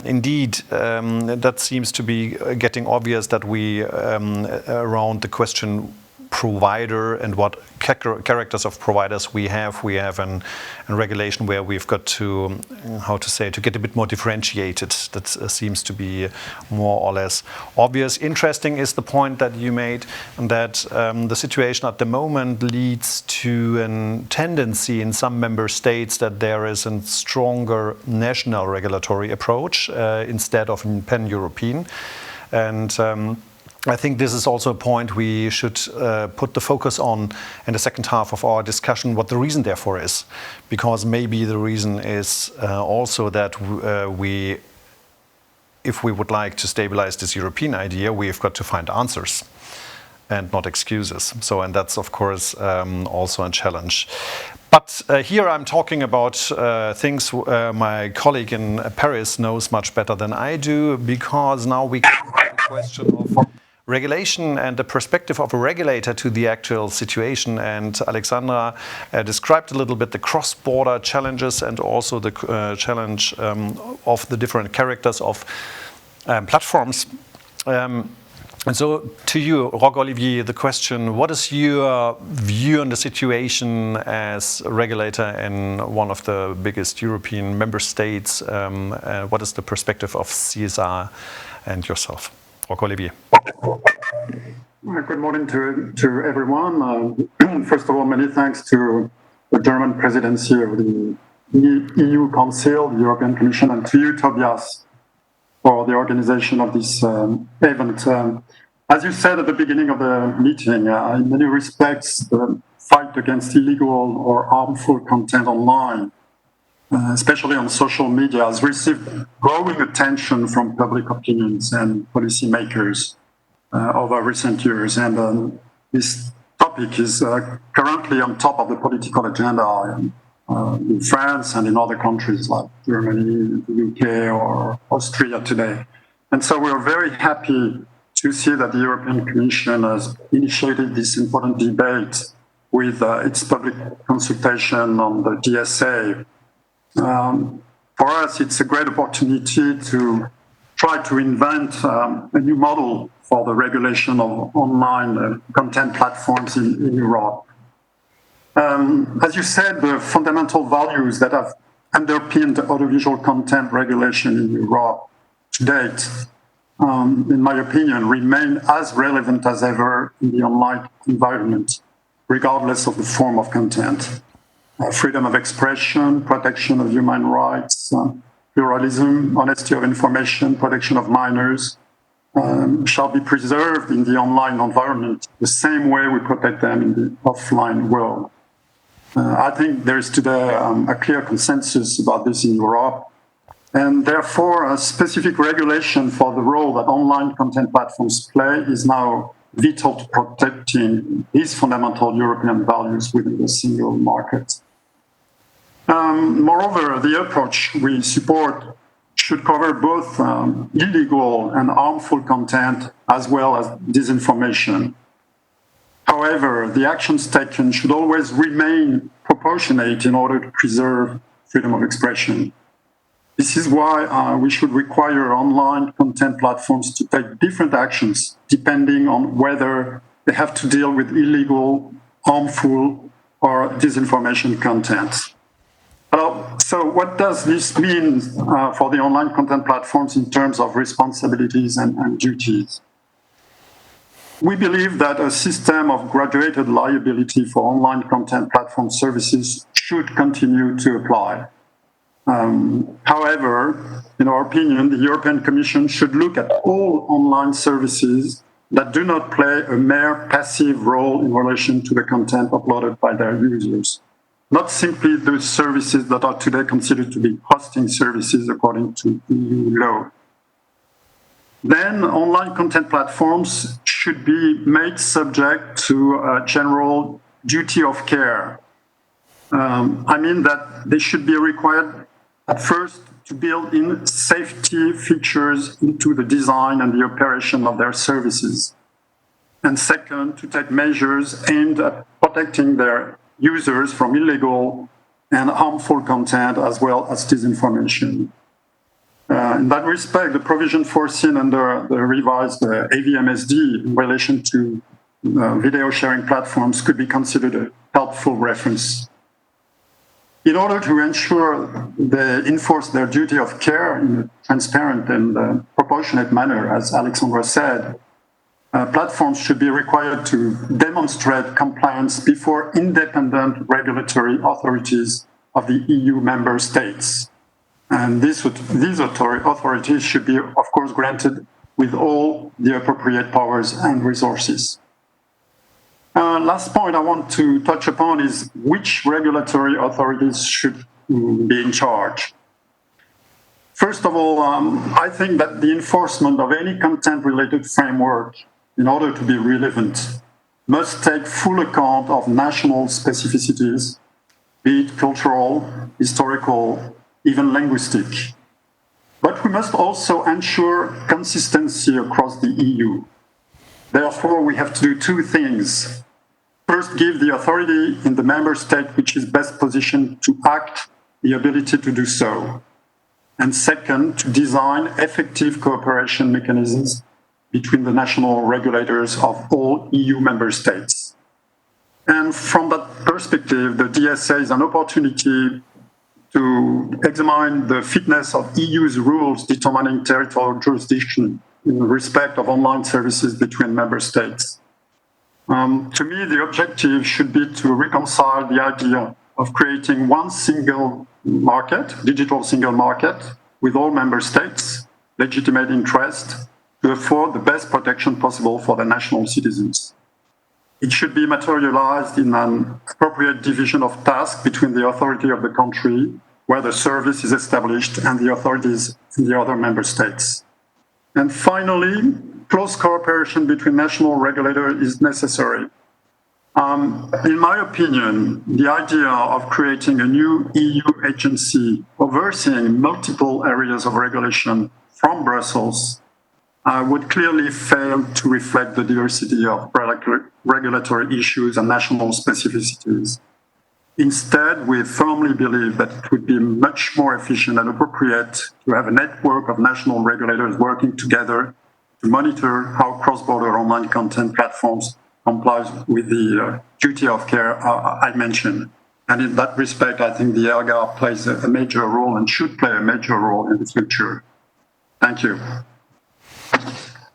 indeed that seems to be getting obvious that we around the question provider and what characters of providers we have. We have a regulation where we've got to, to get a bit more differentiated. That seems to be more or less obvious. Interesting is the point that you made that the situation at the moment leads to a tendency in some member states that there is a stronger national regulatory approach instead of pan-European. And I think this is also a point we should put the focus on in the second half of our discussion, what the reason therefore is. Because maybe the reason is also that if we would like to stabilize this European idea, we've got to find answers and not excuses. And that's of course also a challenge. But here I'm talking about things my colleague in Paris knows much better than I do, because now we come to the question of regulation and the perspective of a regulator to the actual situation. And Alexandra described a little bit the cross-border challenges and also the challenge of the different characters of platforms. And so to you, Roque Olivier, the question, what is your view on the situation as a regulator in one of the biggest European member states? What is the perspective of CSR and yourself? Roque Olivier.
Good morning to everyone. First of all, many thanks to the German presidency of the EU Council, the European Commission, and to you, Tobias, for the organization of this event. As you said at the beginning of the meeting, in many respects, the fight against illegal or harmful content online, especially on social media, has received growing attention from public opinions and policymakers over recent years. And this topic is currently on top of the political agenda in France and in other countries like Germany, the UK, or Austria today. And so we're very happy to see that the European Commission has initiated this important debate with its public consultation on the DSA. For us, it's a great opportunity to try to invent a new model for the regulation of online content platforms in Europe. As you said, the fundamental values that have underpinned audiovisual content regulation in Europe to date, in my opinion, remain as relevant as ever in the online environment, regardless of the form of content. Freedom of expression, protection of human rights, pluralism, honesty of information, protection of minors, shall be preserved in the online environment the same way we protect them in the offline world. I think there is today a clear consensus about this in Europe, and therefore a specific regulation for the role that online content platforms play is now vital to protecting these fundamental European values within the single market. Moreover, the approach we support should cover both illegal and harmful content as well as disinformation. However, the actions taken should always remain proportionate in order to preserve freedom of expression. This is why we should require online content platforms to take different actions depending on whether they have to deal with illegal, harmful, or disinformation content. So what does this mean for the online content platforms in terms of responsibilities and duties? We believe that a system of graduated liability for online content platform services should continue to apply. However, in our opinion, the European Commission should look at all online services that do not play a mere passive role in relation to the content uploaded by their users, not simply those services that are today considered to be hosting services according to EU law. Then online content platforms should be made subject to a general duty of care. I mean that they should be required at first to build in safety features into the design and the operation of their services. And second, to take measures aimed at protecting their users from illegal and harmful content as well as disinformation. In that respect, the provision foreseen under the revised AVMSD in relation to video sharing platforms could be considered a helpful reference. In order to ensure they enforce their duty of care in a transparent and proportionate manner, as Alexandra said, platforms should be required to demonstrate compliance before independent regulatory authorities of the EU member states. And these authorities should be, of course, granted with all the appropriate powers and resources. Last point I want to touch upon is which regulatory authorities should be in charge. First of all, I think that the enforcement of any content-related framework, in order to be relevant, must take full account of national specificities, be it cultural, historical, even linguistic. But we must also ensure consistency across the EU. Therefore, we have to do two things. First, give the authority in the member state which is best positioned to act the ability to do so. And second, to design effective cooperation mechanisms between the national regulators of all EU member states. And from that perspective, the DSA is an opportunity to examine the fitness of EU's rules determining territorial jurisdiction in respect of online services between member states. To me, the objective should be to reconcile the idea of creating one single market, digital single market, with all member states, legitimate interest, to afford the best protection possible for the national citizens. It should be materialized in an appropriate division of tasks between the authority of the country where the service is established and the authorities in the other member states. And finally, close cooperation between national regulators is necessary. In my opinion, the idea of creating a new EU agency overseeing multiple areas of regulation from Brussels would clearly fail to reflect the diversity of regulatory issues and national specificities. Instead, we firmly believe that it would be much more efficient and appropriate to have a network of national regulators working together to monitor how cross-border online content platforms comply with the duty of care I mentioned. And in that respect, I think the ERGA plays a major role and should play a major role in the future. Thank you.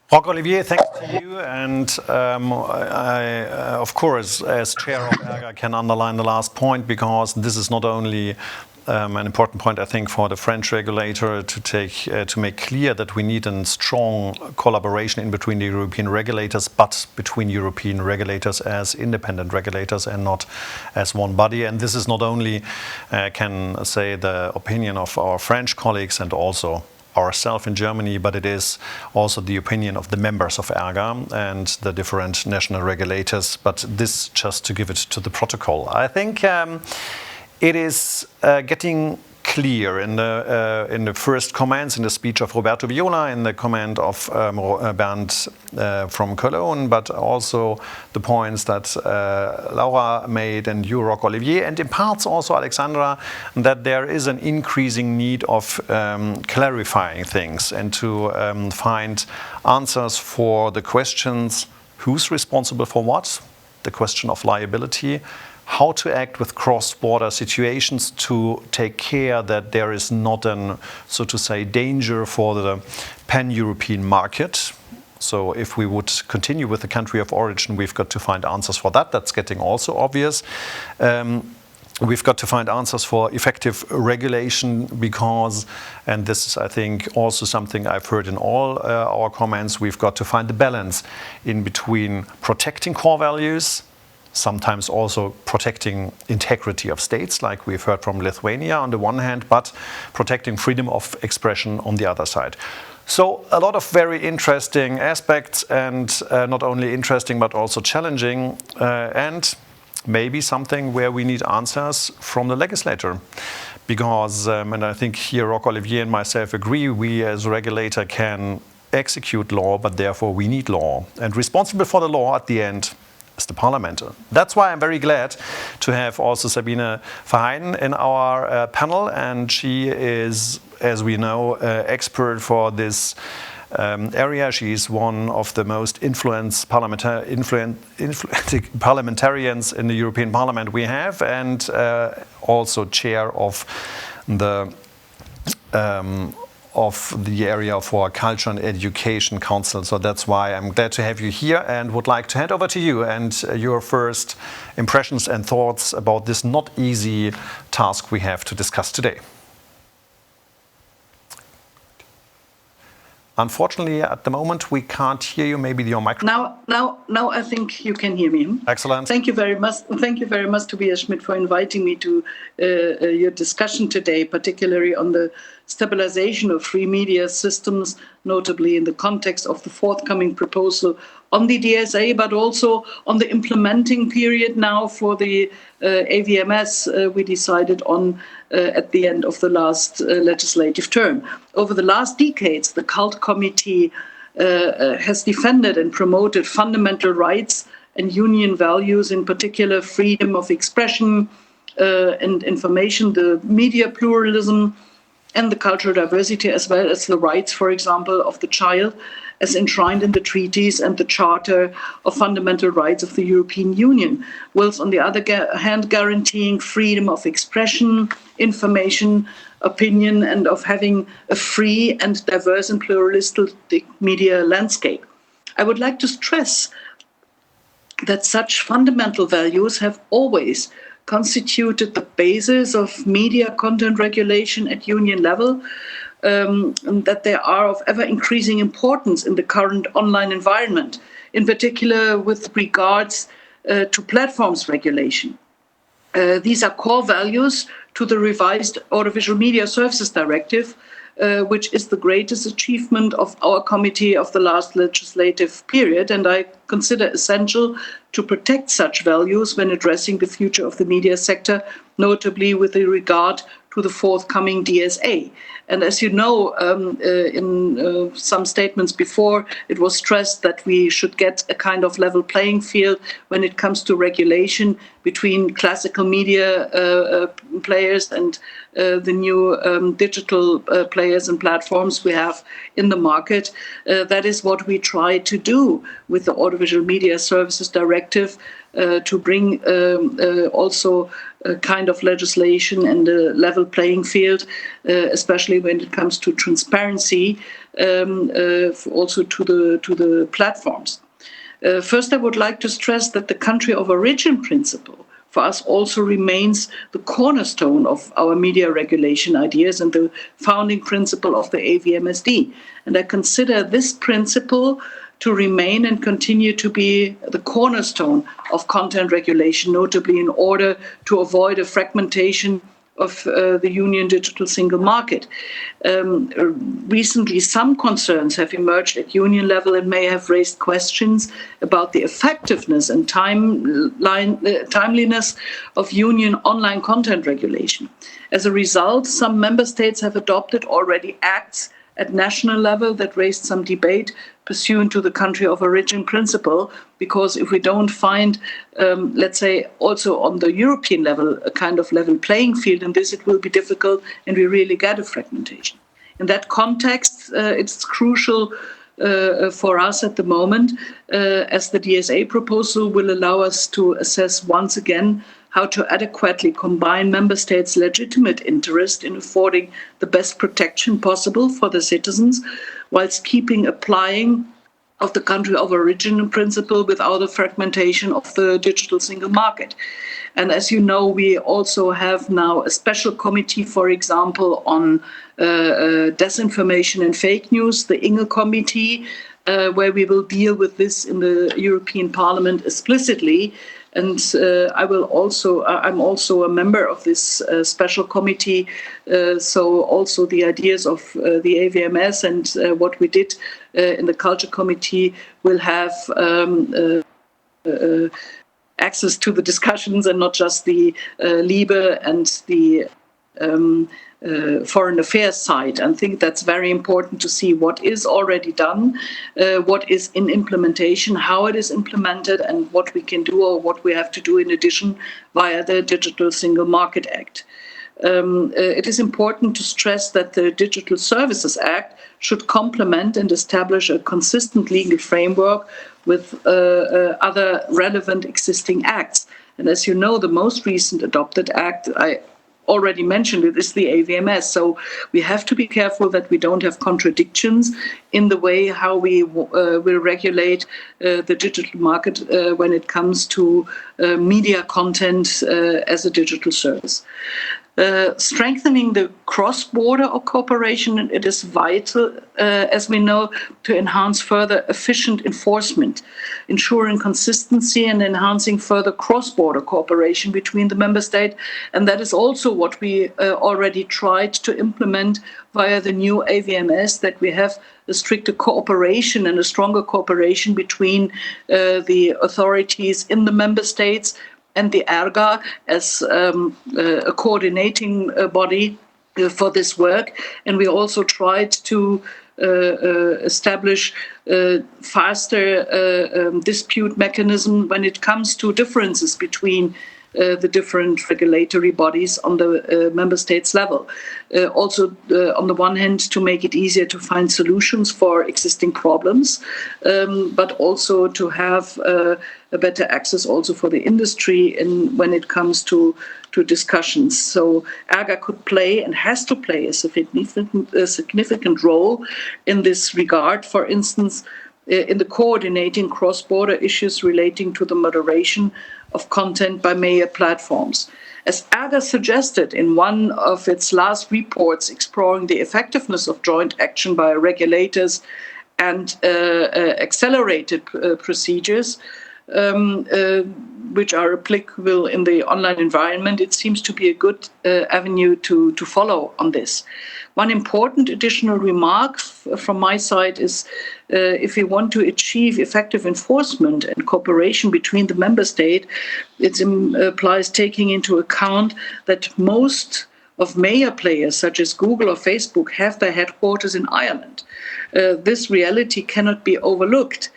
Roch-Olivier, thanks to you. And I, of course, as chair of ERGA, can underline the last point, because this is not only an important point, I think, for the French regulator to make clear that we need a strong collaboration in between the European regulators, but between European regulators as independent regulators and not as one body. And this is not only, can say, the opinion of our French colleagues and also ourselves in Germany, but it is also the opinion of the members of ERGA and the different national regulators. But this just to give it to the protocol. I think it is getting clear in the first comments, in the speech of Roberto Viola, in the comment of Bernd from Cologne, but also the points that Laura made and you, Roch-Olivier, and in parts also Alexandra, that there is an increasing need of clarifying things and to find answers for the questions: who's responsible for what? The question of liability. How to act with cross-border situations to take care that there is not an, so to say, danger for the pan-European market. So if we would continue with the country of origin, we've got to find answers for that. That's getting also obvious. we've got to find answers for effective regulation because, and this is, I think, also something I've heard in all our comments, we've got to find the balance in between protecting core values, sometimes also protecting integrity of states, like we've heard from Lithuania on the one hand, but protecting freedom of expression on the other side. So a lot of very interesting aspects, and not only interesting but also challenging, and maybe something where we need answers from the legislator. Because, and I think here Roch Olivier and myself agree, we as a regulator can execute law, but therefore we need law. And responsible for the law at the end is the parliament. That's why I'm very glad to have also Sabine Verheyen in our panel, and she is, as we know, expert for this area. She's one of the most influential parliamentarians in the European Parliament we have, and also chair of the area for Culture and Education Council. So that's why I'm glad to have you here and would like to hand over to you and your first impressions and thoughts about this not easy task we have to discuss today. Unfortunately, at the moment, we can't hear you. Maybe your microphone.
Now, I think you can hear me.
Excellent.
Thank you very much. Thank you very much, Tobias Schmidt, for inviting me to your discussion today, particularly on the stabilization of free media systems, notably in the context of the forthcoming proposal on the DSA, but also on the implementing period now for the AVMS we decided on at the end of the last legislative term. Over the last decades, the CULT Committee has defended and promoted fundamental rights and union values, in particular freedom of expression and information, the media pluralism, and the cultural diversity, as well as the rights, for example, of the child, as enshrined in the treaties and the Charter of Fundamental Rights of the European Union, whilst on the other hand guaranteeing freedom of expression, information, opinion, and of having a free and diverse and pluralistic media landscape. I would like to stress that such fundamental values have always constituted the basis of media content regulation at union level, and that they are of ever increasing importance in the current online environment, in particular with regards to platforms regulation. These are core values to the revised Audiovisual Media Services Directive, which is the greatest achievement of our committee of the last legislative period, and I consider essential to protect such values when addressing the future of the media sector, notably with regard to the forthcoming DSA. And as you know, in some statements before, it was stressed that we should get a kind of level playing field when it comes to regulation between classical media players and the new digital players and platforms we have in the market. That is what we try to do with the Audiovisual Media Services Directive, to bring also a kind of legislation and a level playing field, especially when it comes to transparency, also to the platforms. First, I would like to stress that the country of origin principle for us also remains the cornerstone of our media regulation ideas and the founding principle of the AVMSD. And I consider this principle to remain and continue to be the cornerstone of content regulation, notably in order to avoid a fragmentation of the Union digital single market. Recently, some concerns have emerged at Union level and may have raised questions about the effectiveness and timeliness of Union online content regulation. As a result, some member states have adopted already acts at national level that raised some debate pursuant to the country of origin principle, because if we don't find, let's say, also on the European level, a kind of level playing field in this, it will be difficult and we really get a fragmentation. In that context, it's crucial for us at the moment, as the DSA proposal will allow us to assess once again how to adequately combine member states' legitimate interest in affording the best protection possible for the citizens, whilst keeping applying of the country of origin principle without a fragmentation of the digital single market. And as you know, we also have now a special committee, for example, on disinformation and fake news, the INGE committee, where we will deal with this in the European Parliament explicitly. And I'm also a member of this special committee. So also the ideas of the AVMS and what we did in the Culture Committee will have access to the discussions and not just the LIBE and the foreign affairs side. I think that's very important to see what is already done, what is in implementation, how it is implemented, and what we can do or what we have to do in addition via the Digital Single Market Act. It is important to stress that the Digital Services Act should complement and establish a consistent legal framework with other relevant existing acts. And as you know, the most recent adopted act, I already mentioned it, is the AVMS. So we have to be careful that we don't have contradictions in the way how we will regulate the digital market when it comes to media content as a digital service. Strengthening the cross-border cooperation, it is vital, as we know, to enhance further efficient enforcement, ensuring consistency and enhancing further cross-border cooperation between the member states. And that is also what we already tried to implement via the new AVMS, that we have a stricter cooperation and a stronger cooperation between the authorities in the member states and the ERGA as a coordinating body for this work. And we also tried to establish faster dispute mechanism when it comes to differences between the different regulatory bodies on the member states level. Also, on the one hand, to make it easier to find solutions for existing problems, but also to have a better access also for the industry when it comes to discussions. So ERGA could play and has to play a significant role in this regard, for instance, in the coordinating cross-border issues relating to the moderation of content by major platforms. As ERGA suggested in one of its last reports exploring the effectiveness of joint action by regulators and accelerated procedures, which are applicable in the online environment, it seems to be a good avenue to follow on this. One important additional remark from my side is if we want to achieve effective enforcement and cooperation between the member states, it implies taking into account that most of major players such as Google or Facebook have their headquarters in Ireland. This reality cannot be overlooked.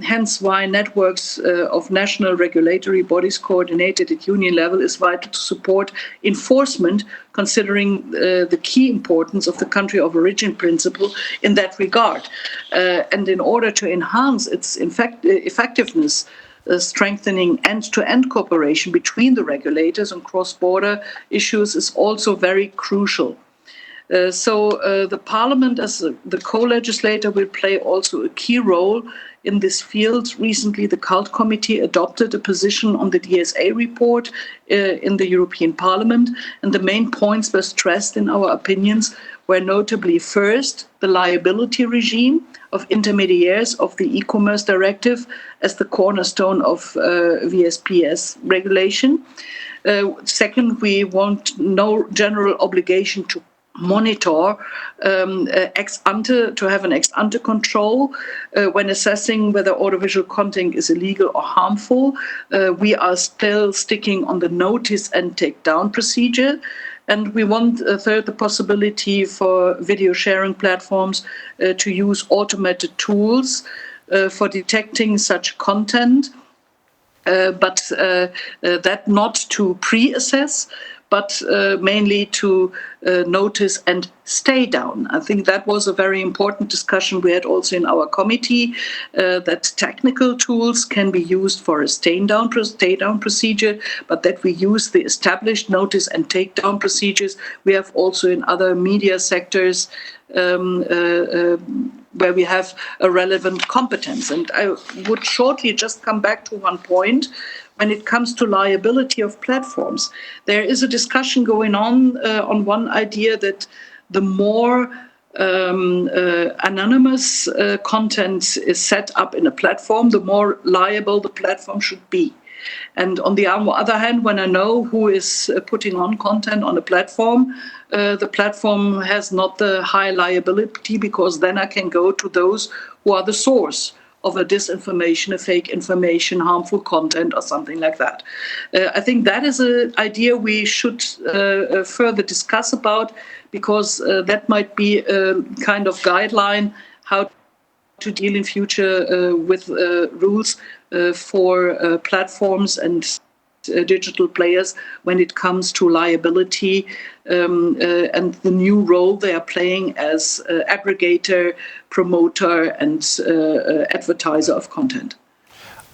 Hence why networks of national regulatory bodies coordinated at union level is vital to support enforcement, considering the key importance of the country of origin principle in that regard. And in order to enhance its effectiveness, strengthening end-to-end cooperation between the regulators on cross-border issues is also very crucial. So the Parliament, as the co-legislator, will play also a key role in this field. Recently, the Cult Committee adopted a position on the DSA report in the European Parliament, and the main points were stressed in our opinions were notably, first, the liability regime of intermediaries of the e-commerce directive as the cornerstone of VSPS regulation. Second, we want no general obligation to monitor ex ante, to have an ex ante control when assessing whether audiovisual content is illegal or harmful. We are still sticking on the notice and take down procedure. And we want, third, the possibility for video sharing platforms to use automated tools for detecting such content, but that not to pre-assess, but mainly to notice and stay down. I think that was a very important discussion we had also in our committee, that technical tools can be used for a stay down procedure, but that we use the established notice and takedown procedures we have also in other media sectors where we have a relevant competence. And I would shortly just come back to one point. When it comes to liability of platforms, there is a discussion going on one idea that the more anonymous content is set up in a platform, the more liable the platform should be. And on the other hand, when I know who is putting on content on a platform, the platform has not the high liability, because then I can go to those who are the source of a disinformation, a fake information, harmful content, or something like that. I think that is an idea we should further discuss about, because that might be a kind of guideline how to deal in future with rules for platforms and digital players when it comes to liability and the new role they are playing as aggregator, promoter, and advertiser of content.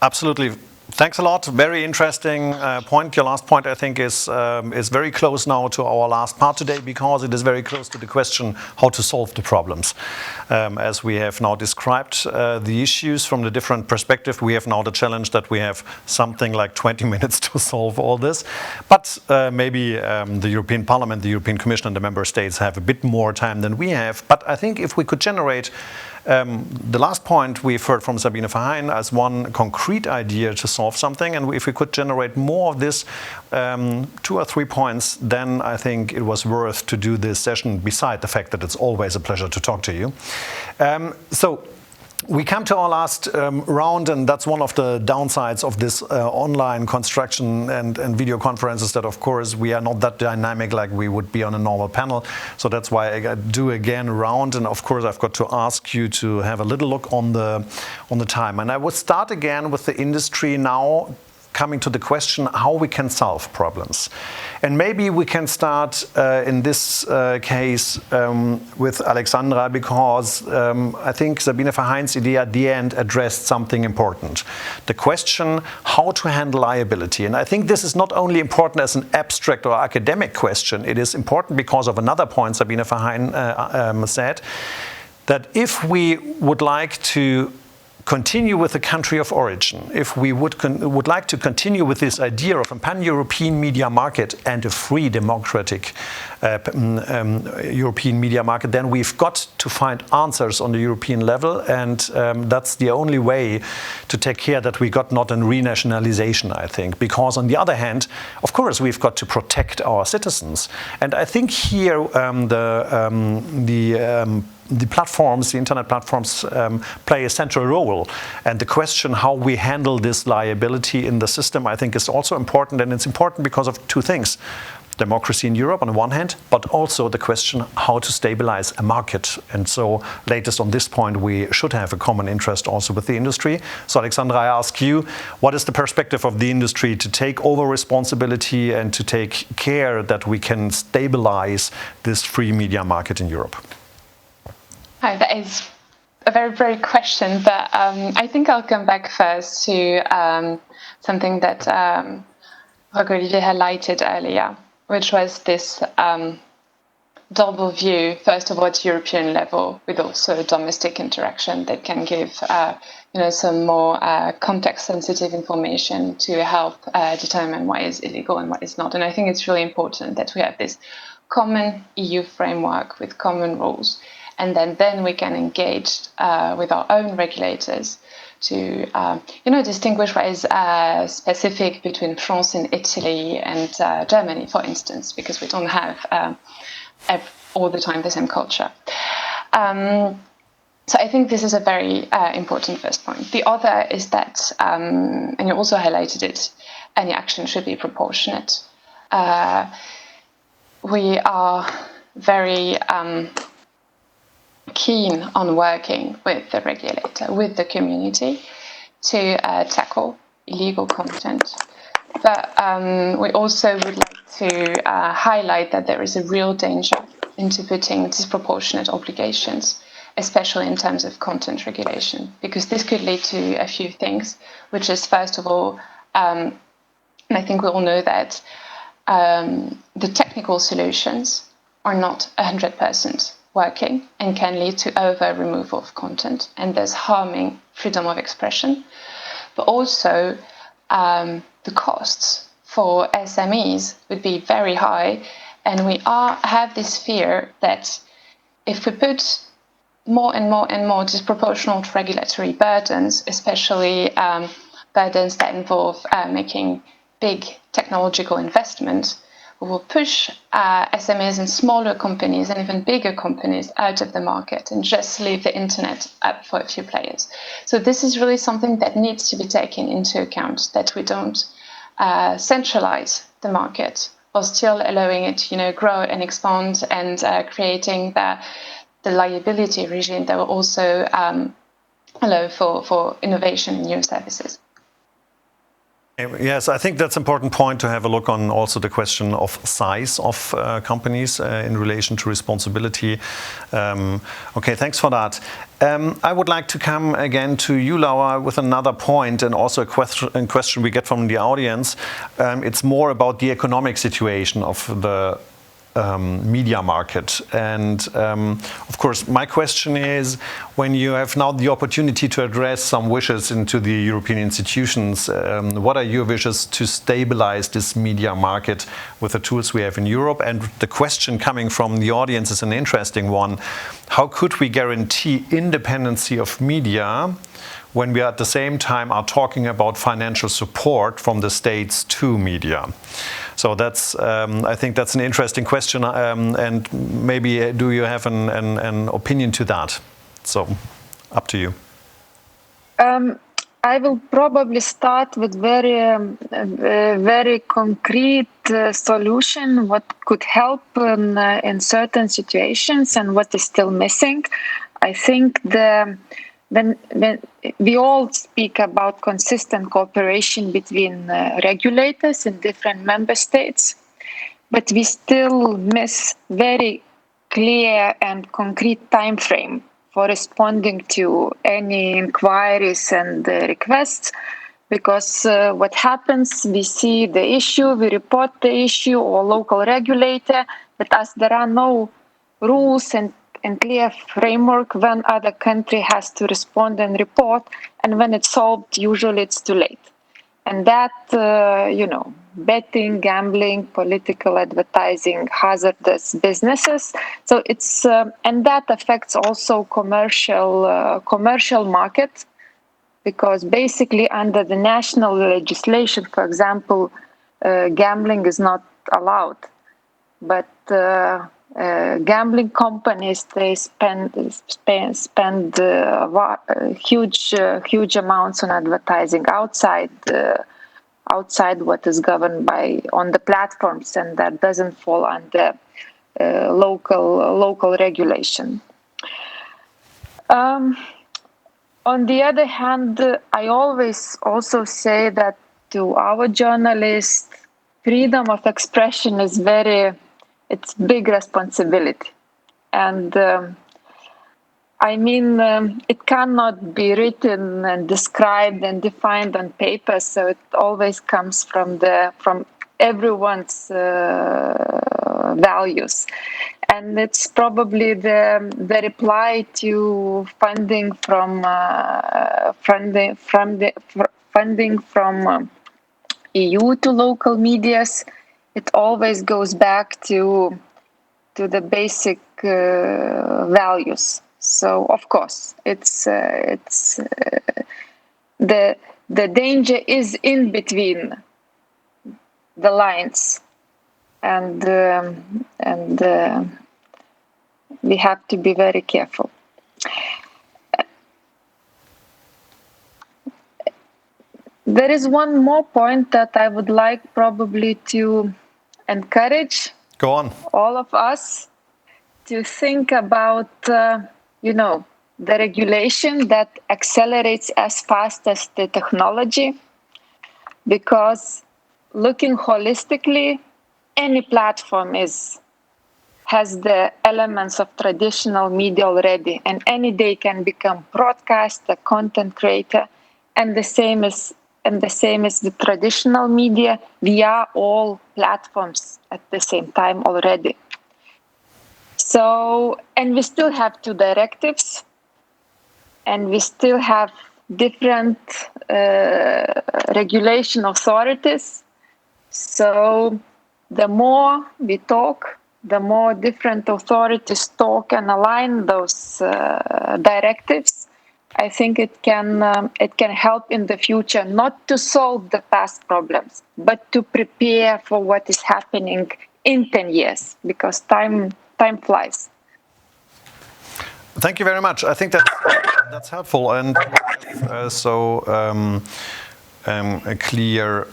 Absolutely. Thanks a lot. Very interesting point. Your last point, I think, is very close now to our last part today, because it is very close to the question how to solve the problems. As we have now described the issues from the different perspective, we have now the challenge that we have something like 20 minutes to solve all this. But maybe the European Parliament, the European Commission, and the member states have a bit more time than we have. But I think if we could generate the last point we've heard from Sabine Verheyen as one concrete idea to solve something, and if we could generate more of this, 2 or 3 points, then I think it was worth to do this session, beside the fact that it's always a pleasure to talk to you. So we come to our last round, and that's one of the downsides of this online construction and video conferences, that of course we are not that dynamic like we would be on a normal panel. So that's why I do again round, and of course I've got to ask you to have a little look on the time. And I would start again with the industry now, coming to the question how we can solve problems. And maybe we can start in this case with Alexandra, because I think Sabine Verheyen's idea at the end addressed something important. The question how to handle liability. And I think this is not only important as an abstract or academic question, it is important because of another point Sabine Verheyen said, that if we would like to continue with the country of origin, if we would like to continue with this idea of a pan-European media market and a free democratic European media market, then we've got to find answers on the European level, and that's the only way to take care that we got not a renationalization, I think. Because on the other hand, of course, we've got to protect our citizens. And I think here the platforms, the internet platforms, play a central role. And the question how we handle this liability in the system, I think, is also important. And it's important because of 2 things. Democracy in Europe on the one hand, but also the question how to stabilize a market. And so latest on this point, we should have a common interest also with the industry. So Alexandra, I ask you, what is the perspective of the industry to take over responsibility and to take care that we can stabilize this free media market in Europe?
Hi, that is a very broad question, but I think I'll come back first to something that Olivier highlighted earlier, which was this double view, first of all at European level, with also domestic interaction that can give some more context-sensitive information to help determine what is illegal and what is not. And I think it's really important that we have this common EU framework with common rules, and then we can engage with our own regulators to distinguish what is specific between France and Italy and Germany, for instance, because we don't have all the time the same culture. So I think this is a very important first point. The other is that, and you also highlighted it, any action should be proportionate. We are very keen on working with the regulator, with the community, to tackle illegal content. But we also would like to highlight that there is a real danger into putting disproportionate obligations, especially in terms of content regulation, because this could lead to a few things, which is, first of all, and I think we all know that the technical solutions are not 100% working and can lead to over-removal of content and thus harming freedom of expression. But also the costs for SMEs would be very high, and we have this fear that if we put more and more disproportionate regulatory burdens, especially burdens that involve making big technological investments, we will push SMEs and smaller companies and even bigger companies out of the market and just leave the internet up for a few players. So this is really something that needs to be taken into account, that we don't centralize the market while still allowing it to grow and expand and creating the liability regime that will also allow for innovation and new services.
Yes, I think that's an important point to have a look on also the question of size of companies in relation to responsibility. Okay, thanks for that. I would like to come again to you, Laura, with another point and also a question we get from the audience. It's more about the economic situation of the media market. And of course, my question is, when you have now the opportunity to address some wishes into the European institutions, what are your wishes to stabilize this media market with the tools we have in Europe? And the question coming from the audience is an interesting one. How could we guarantee independency of media when we at the same time are talking about financial support from the states to media? So that's, I think that's an interesting question, and maybe do you have an opinion to that? So, up to you.
I will probably start with very concrete solution, what could help in certain situations and what is still missing. I think when we all speak about consistent cooperation between regulators in different member states, but we still miss very clear and concrete time frame for responding to any inquiries and requests. Because what happens, we see the issue, we report the issue or local regulator, but as there are no rules and clear framework when other country has to respond and report, and when it's solved, usually it's too late. And that, betting, gambling, political advertising, hazardous businesses. So it's and that affects also commercial market, because basically under the national legislation, for example, gambling is not allowed, but gambling companies, they spend huge amounts on advertising outside what is governed on the platforms, and that doesn't fall under local regulation. On the other hand, I always also say that to our journalists, freedom of expression is it's big responsibility. And it cannot be written and described and defined on paper, so it always comes from everyone's values. And it's probably the reply to funding from EU to local medias. It always goes back to the basic values. So of course, it's the danger is in between the lines, and we have to be very careful. There is one more point that I would like probably to encourage all of us to think about, the regulation that accelerates as fast as the technology, because looking holistically, any platform has the elements of traditional media already, and any day can become broadcaster, content creator, and the same as the traditional media. We are all platforms at the same time already. So, and we still have 2 directives, and we still have different regulation authorities. So the more we talk, the more different authorities talk and align those directives, I think it can help in the future, not to solve the past problems, but to prepare for what is happening in 10 years, because time flies.
Thank you very much. I think that's helpful, and a clear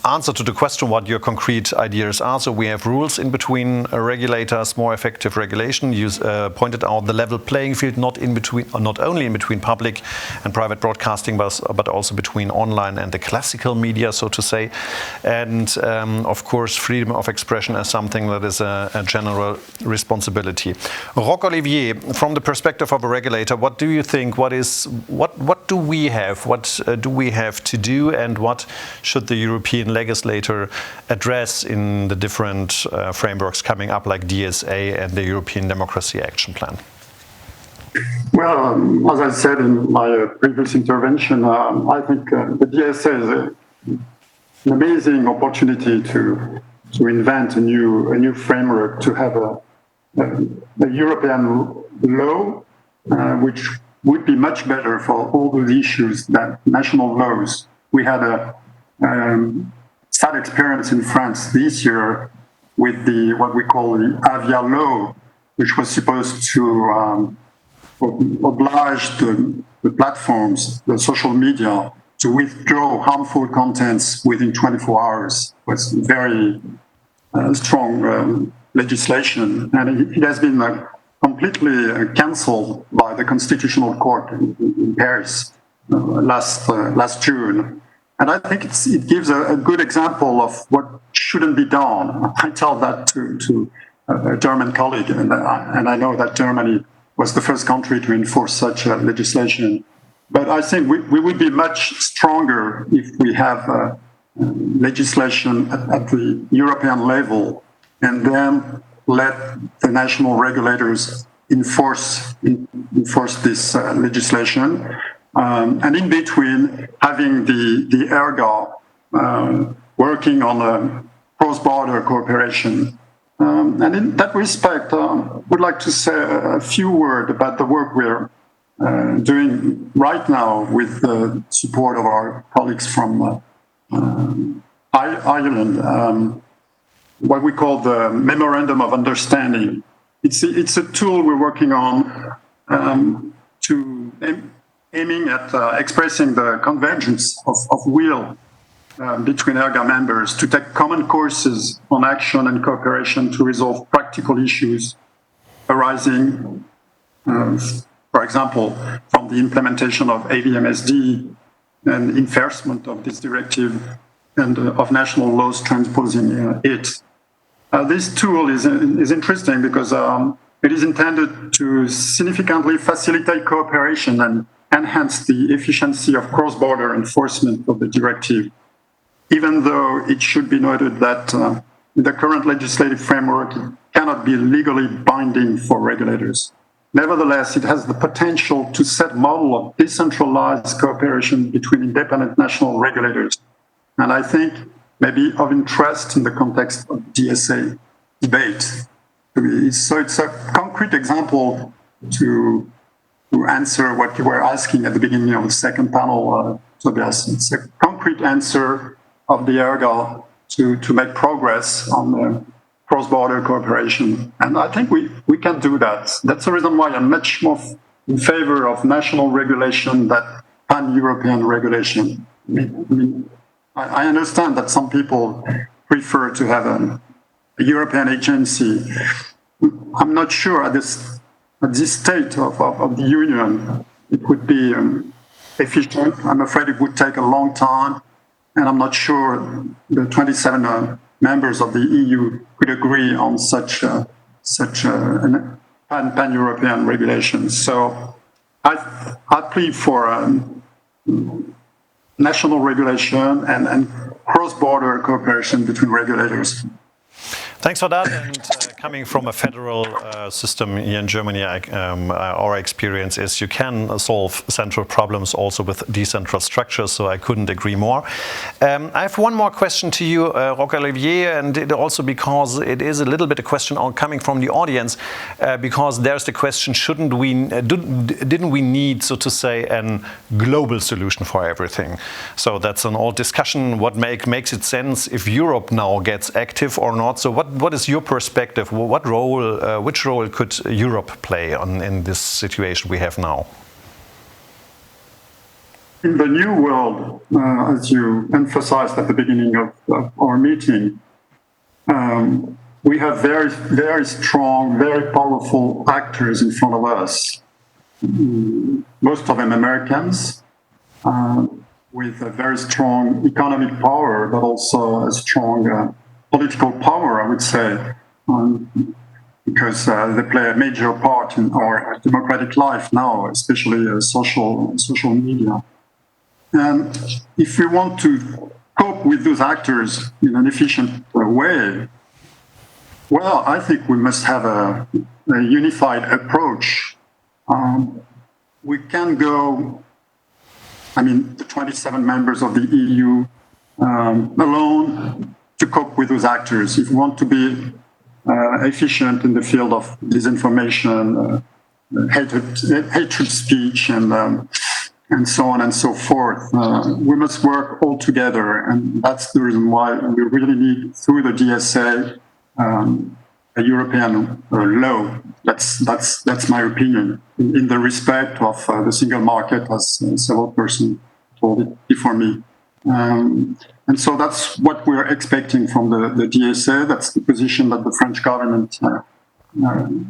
answer to the question what your concrete ideas are. So we have rules in between regulators, more effective regulation. You pointed out the level playing field, not only in between public and private broadcasting, but also between online and the classical media, so to say. And of course, freedom of expression is something that is a general responsibility. Roch Olivier, from the perspective of a regulator, what do you think? What do we have? What do we have to do, and what should the European legislator address in the different frameworks coming up, like DSA and the European Democracy Action Plan?
Well, as I said in my previous intervention, I think the DSA is an amazing opportunity to invent a new framework, to have a European law which would be much better for all those issues than national laws. We had a sad experience in France this year with what we call the Avia law, which was supposed to oblige the platforms, the social media, to withdraw harmful contents within 24 hours. It was very strong legislation, and it has been completely cancelled by the Constitutional Court in Paris last June. And I think it gives a good example of what shouldn't be done. I tell that to a German colleague, and I know that Germany was the first country to enforce such legislation. But I think we would be much stronger if we have legislation at the European level, and then let the national regulators enforce this legislation. And in between, having the ERGA working on a cross-border cooperation. And in that respect, I would like to say a few words about the work we're doing right now with the support of our colleagues from Ireland, what we call the Memorandum of Understanding. It's a tool we're working on aiming at expressing the convergence of will between ERGA members to take common courses on action and cooperation to resolve practical issues arising, for example, from the implementation of AVMSD and enforcement of this directive and of national laws transposing it. This tool is interesting because it is intended to significantly facilitate cooperation and enhance the efficiency of cross-border enforcement of the directive, even though it should be noted that the current legislative framework cannot be legally binding for regulators. Nevertheless, it has the potential to set a model of decentralized cooperation between independent national regulators, and I think maybe of interest in the context of DSA debate. So it's a concrete example to answer what you were asking at the beginning of the second panel, Tobias. It's a concrete answer of the ERGA to make progress on the cross-border cooperation. And I think we can do that. That's the reason why I'm much more in favor of national regulation than pan-European regulation. I understand that some people prefer to have a European agency. I'm not sure at this state of the Union it would be efficient. I'm afraid it would take a long time, and I'm not sure the 27 members of the EU could agree on such a pan-European regulation. So I plead for national regulation and cross-border cooperation between regulators.
Thanks for that. And Coming from a federal system here in Germany, our experience is you can solve central problems also with decentralized structures, so I couldn't agree more. I have one more question to you, Roch-Olivier, and it also because it is a little bit a question coming from the audience, because there's the question, didn't we need, so to say, a global solution for everything? So that's an old discussion, what makes it sense if Europe now gets active or not. So what is your perspective? What role, which role could Europe play in this situation we have now?
In the new world, as you emphasized at the beginning of our meeting, we have very, very strong, very powerful actors in front of us. Most of them Americans, with a very strong economic power, but also a strong political power, I would say, because they play a major part in our democratic life now, especially social media. And if we want to cope with those actors in an efficient way, well, I think we must have a unified approach. We can go, the 27 members of the EU alone to cope with those actors. If we want to be efficient in the field of disinformation, hatred speech, and so on and so forth, we must work all together, and that's the reason why we really need, through the DSA, a European law. That's my opinion, in the respect of the single market, as several persons told it before me. And so that's what we're expecting from the DSA. That's the position that the French government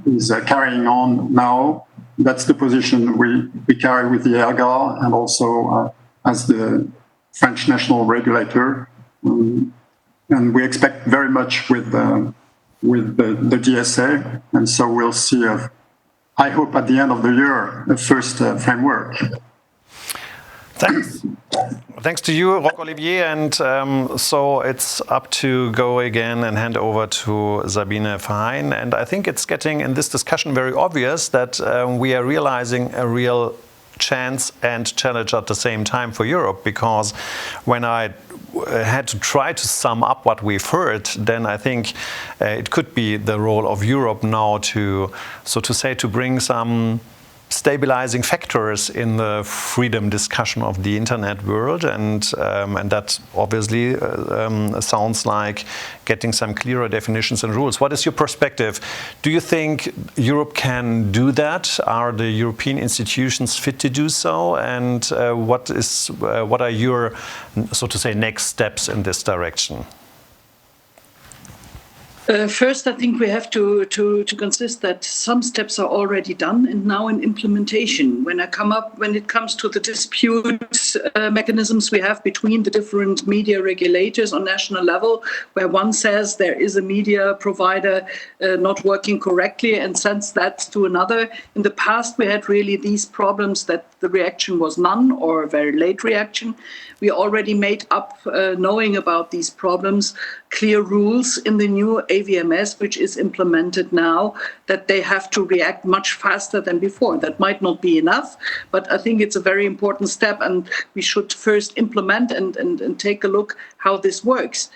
is carrying on now. That's the position we carry with the ERGA and also as the French national regulator. And we expect very much with the DSA. And so we'll see, I hope at the end of the year, the first framework.
Thanks to you, Roch-Olivier, and so it's up to go again and hand over to Sabine Verheyen. And I think it's getting in this discussion very obvious that we are realizing a real chance and challenge at the same time for Europe, because when I had to try to sum up what we've heard, then I think it could be the role of Europe now to, so to say, to bring some stabilizing factors in the freedom discussion of the internet world, and that obviously sounds like getting some clearer definitions and rules. What is your perspective? Do you think Europe can do that? Are the European institutions fit to do so? And what are your, so to say, next steps in this direction?
First, I think we have to consist that some steps are already done and now in implementation. When it comes to the dispute mechanisms we have between the different media regulators on national level, where one says there is a media provider not working correctly and sends that to another. In the past, we had really these problems that the reaction was none or a very late reaction. We already made up, knowing about these problems, clear rules in the new AVMS, which is implemented now, that they have to react much faster than before. That might not be enough, but I think it's a very important step, and we should first implement and take a look how this works.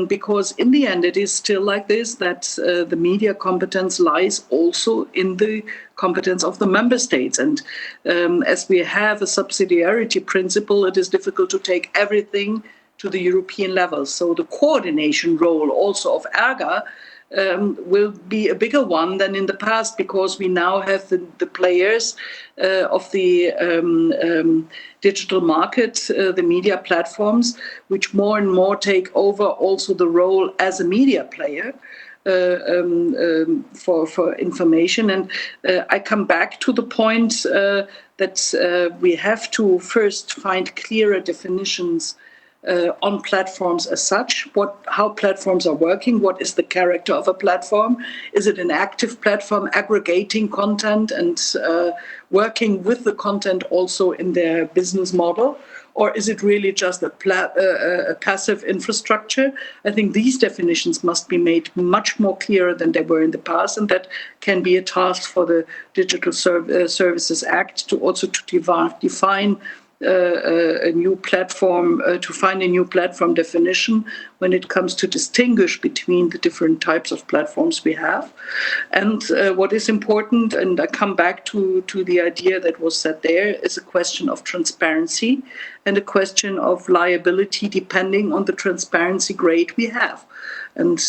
Because in the end, it is still like this, that the media competence lies also in the competence of the member states. And as we have a subsidiarity principle, it is difficult to take everything to the European level. So the coordination role also of ERGA will be a bigger one than in the past, because we now have the players of the digital market, the media platforms, which more and more take over also the role as a media player for information. And I come back to the point that we have to first find clearer definitions on platforms as such, how platforms are working, what is the character of a platform. Is it an active platform aggregating content and working with the content also in their business model? or is it really just a passive infrastructure? I think these definitions must be made much more clearer than they were in the past, and that can be a task for the Digital Services Act to also define a new platform, to find a new platform definition when it comes to distinguish between the different types of platforms we have. And what is important, and I come back to the idea that was said there, is a question of transparency and a question of liability depending on the transparency grade we have. And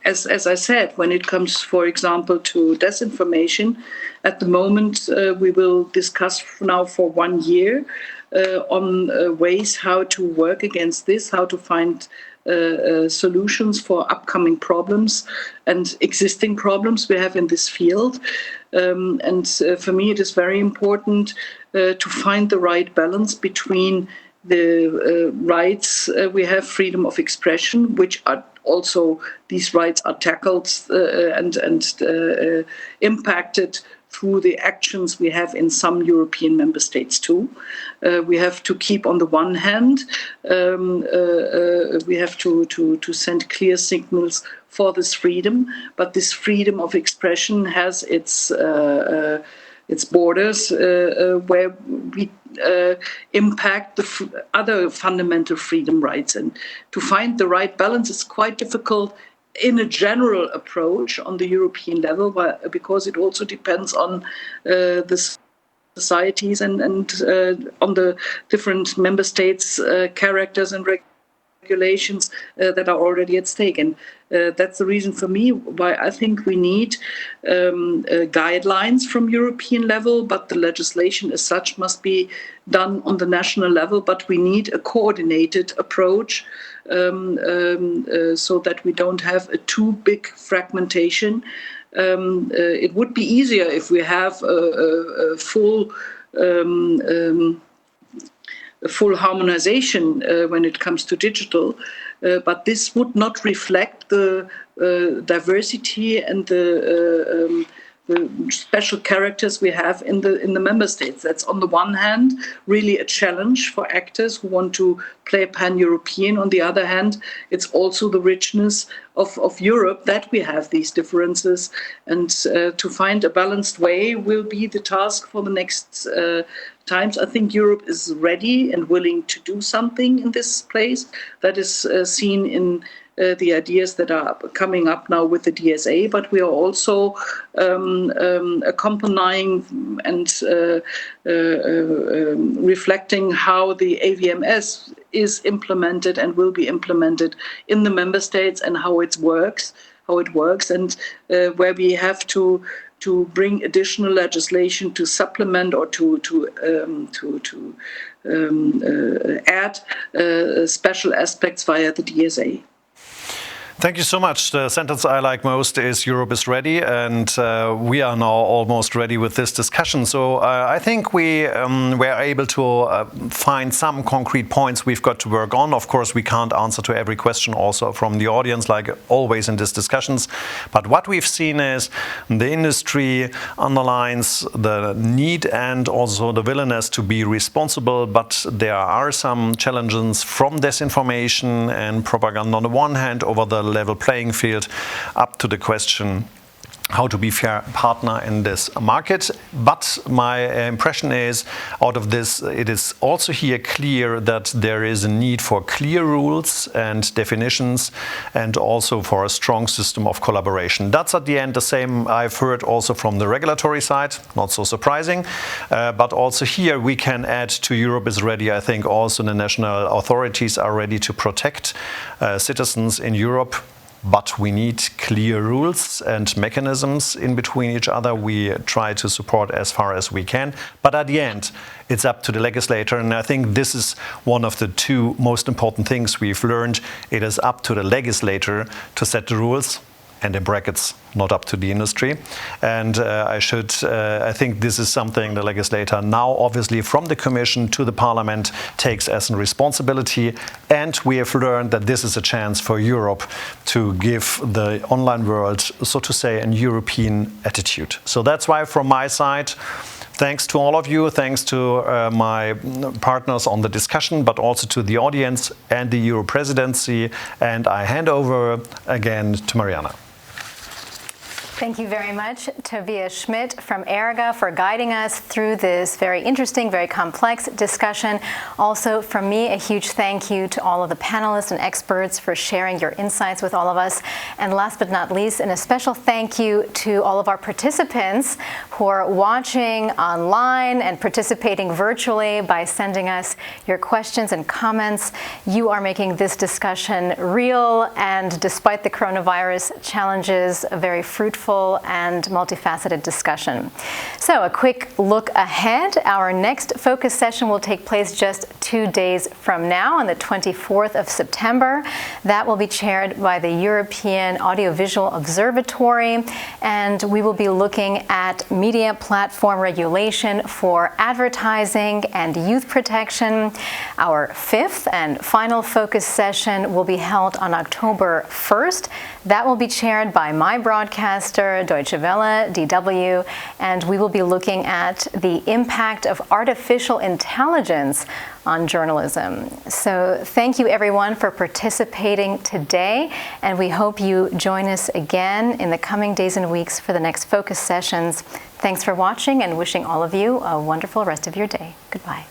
as I said, when it comes, for example, to disinformation, at the moment we will discuss now for 1 year on ways how to work against this, how to find solutions for upcoming problems and existing problems we have in this field. And for me, it is very important to find the right balance between the rights we have, freedom of expression, which are also, these rights are tackled and impacted through the actions we have in some European member states too. We have to keep, on the one hand, we have to send clear signals for this freedom, but this freedom of expression has its borders where we impact the other fundamental freedom rights. And to find the right balance is quite difficult in a general approach on the European level, because it also depends on the societies and on the different member states' characters and regulations that are already at stake. And that's the reason for me why I think we need guidelines from European level, but the legislation as such must be done on the national level. But we need a coordinated approach so that we don't have a too big fragmentation. It would be easier if we have a full harmonization when it comes to digital, but this would not reflect the diversity and the special characters we have in the member states. That's on the one hand really a challenge for actors who want to play pan-European. On the other hand, it's also the richness of Europe that we have these differences, and to find a balanced way will be the task for the next times. I think Europe is ready and willing to do something in this place. That is seen in the ideas that are coming up now with the DSA, but we are also accompanying and reflecting how the AVMS is implemented and will be implemented in the member states and how it works, and where we have to bring additional legislation to supplement or to add special aspects via the DSA.
Thank you so much. The sentence I like most is Europe is ready, and we are now almost ready with this discussion. So I think we were able to find some concrete points we've got to work on. Of course, we can't answer to every question also from the audience, like always in these discussions. But what we've seen is the industry underlines the need and also the willingness to be responsible, but there are some challenges from disinformation and propaganda on the one hand over the level playing field, up to the question how to be fair partner in this market. But my impression is, out of this, it is also here clear that there is a need for clear rules and definitions, and also for a strong system of collaboration. That's at the end the same I've heard also from the regulatory side, not so surprising. But also here we can add to Europe is ready. I think also the national authorities are ready to protect citizens in Europe. But we need clear rules and mechanisms in between each other. We try to support as far as we can. But at the end, it's up to the legislator. And I think this is one of the two most important things we've learned. It is up to the legislator to set the rules, and in brackets, not up to the industry. And I think this is something the legislator now, obviously from the Commission to the Parliament, takes as a responsibility. And we have learned that this is a chance for Europe to give the online world, so to say, a European attitude. So that's why from my side, Thanks to all of you. Thanks to my partners on the discussion, but also to the audience and the Euro presidency. And I hand over again to Mariana.
Thank you very much, Tobias Schmidt from ERGA, for guiding us through this very interesting, very complex discussion. Also, from me, a huge thank you to all of the panelists and experts for sharing your insights with all of us. And last but not least, and a special thank you to all of our participants who are watching online and participating virtually by sending us your questions and comments. You are making this discussion real, and despite the coronavirus challenges, a very fruitful and multifaceted discussion. So a quick look ahead. Our next focus session will take place just 2 days from now on the 24th of September. That will be chaired by the European Audiovisual Observatory, and we will be looking at media platform regulation for advertising and youth protection. Our 5th and final focus session will be held on October 1st. That will be chaired by my broadcaster, Deutsche Welle, DW, and we will be looking at the impact of artificial intelligence on journalism. So thank you everyone for participating today, and we hope you join us again in the coming days and weeks for the next focus sessions. Thanks for watching, and wishing all of you a wonderful rest of your day. Goodbye.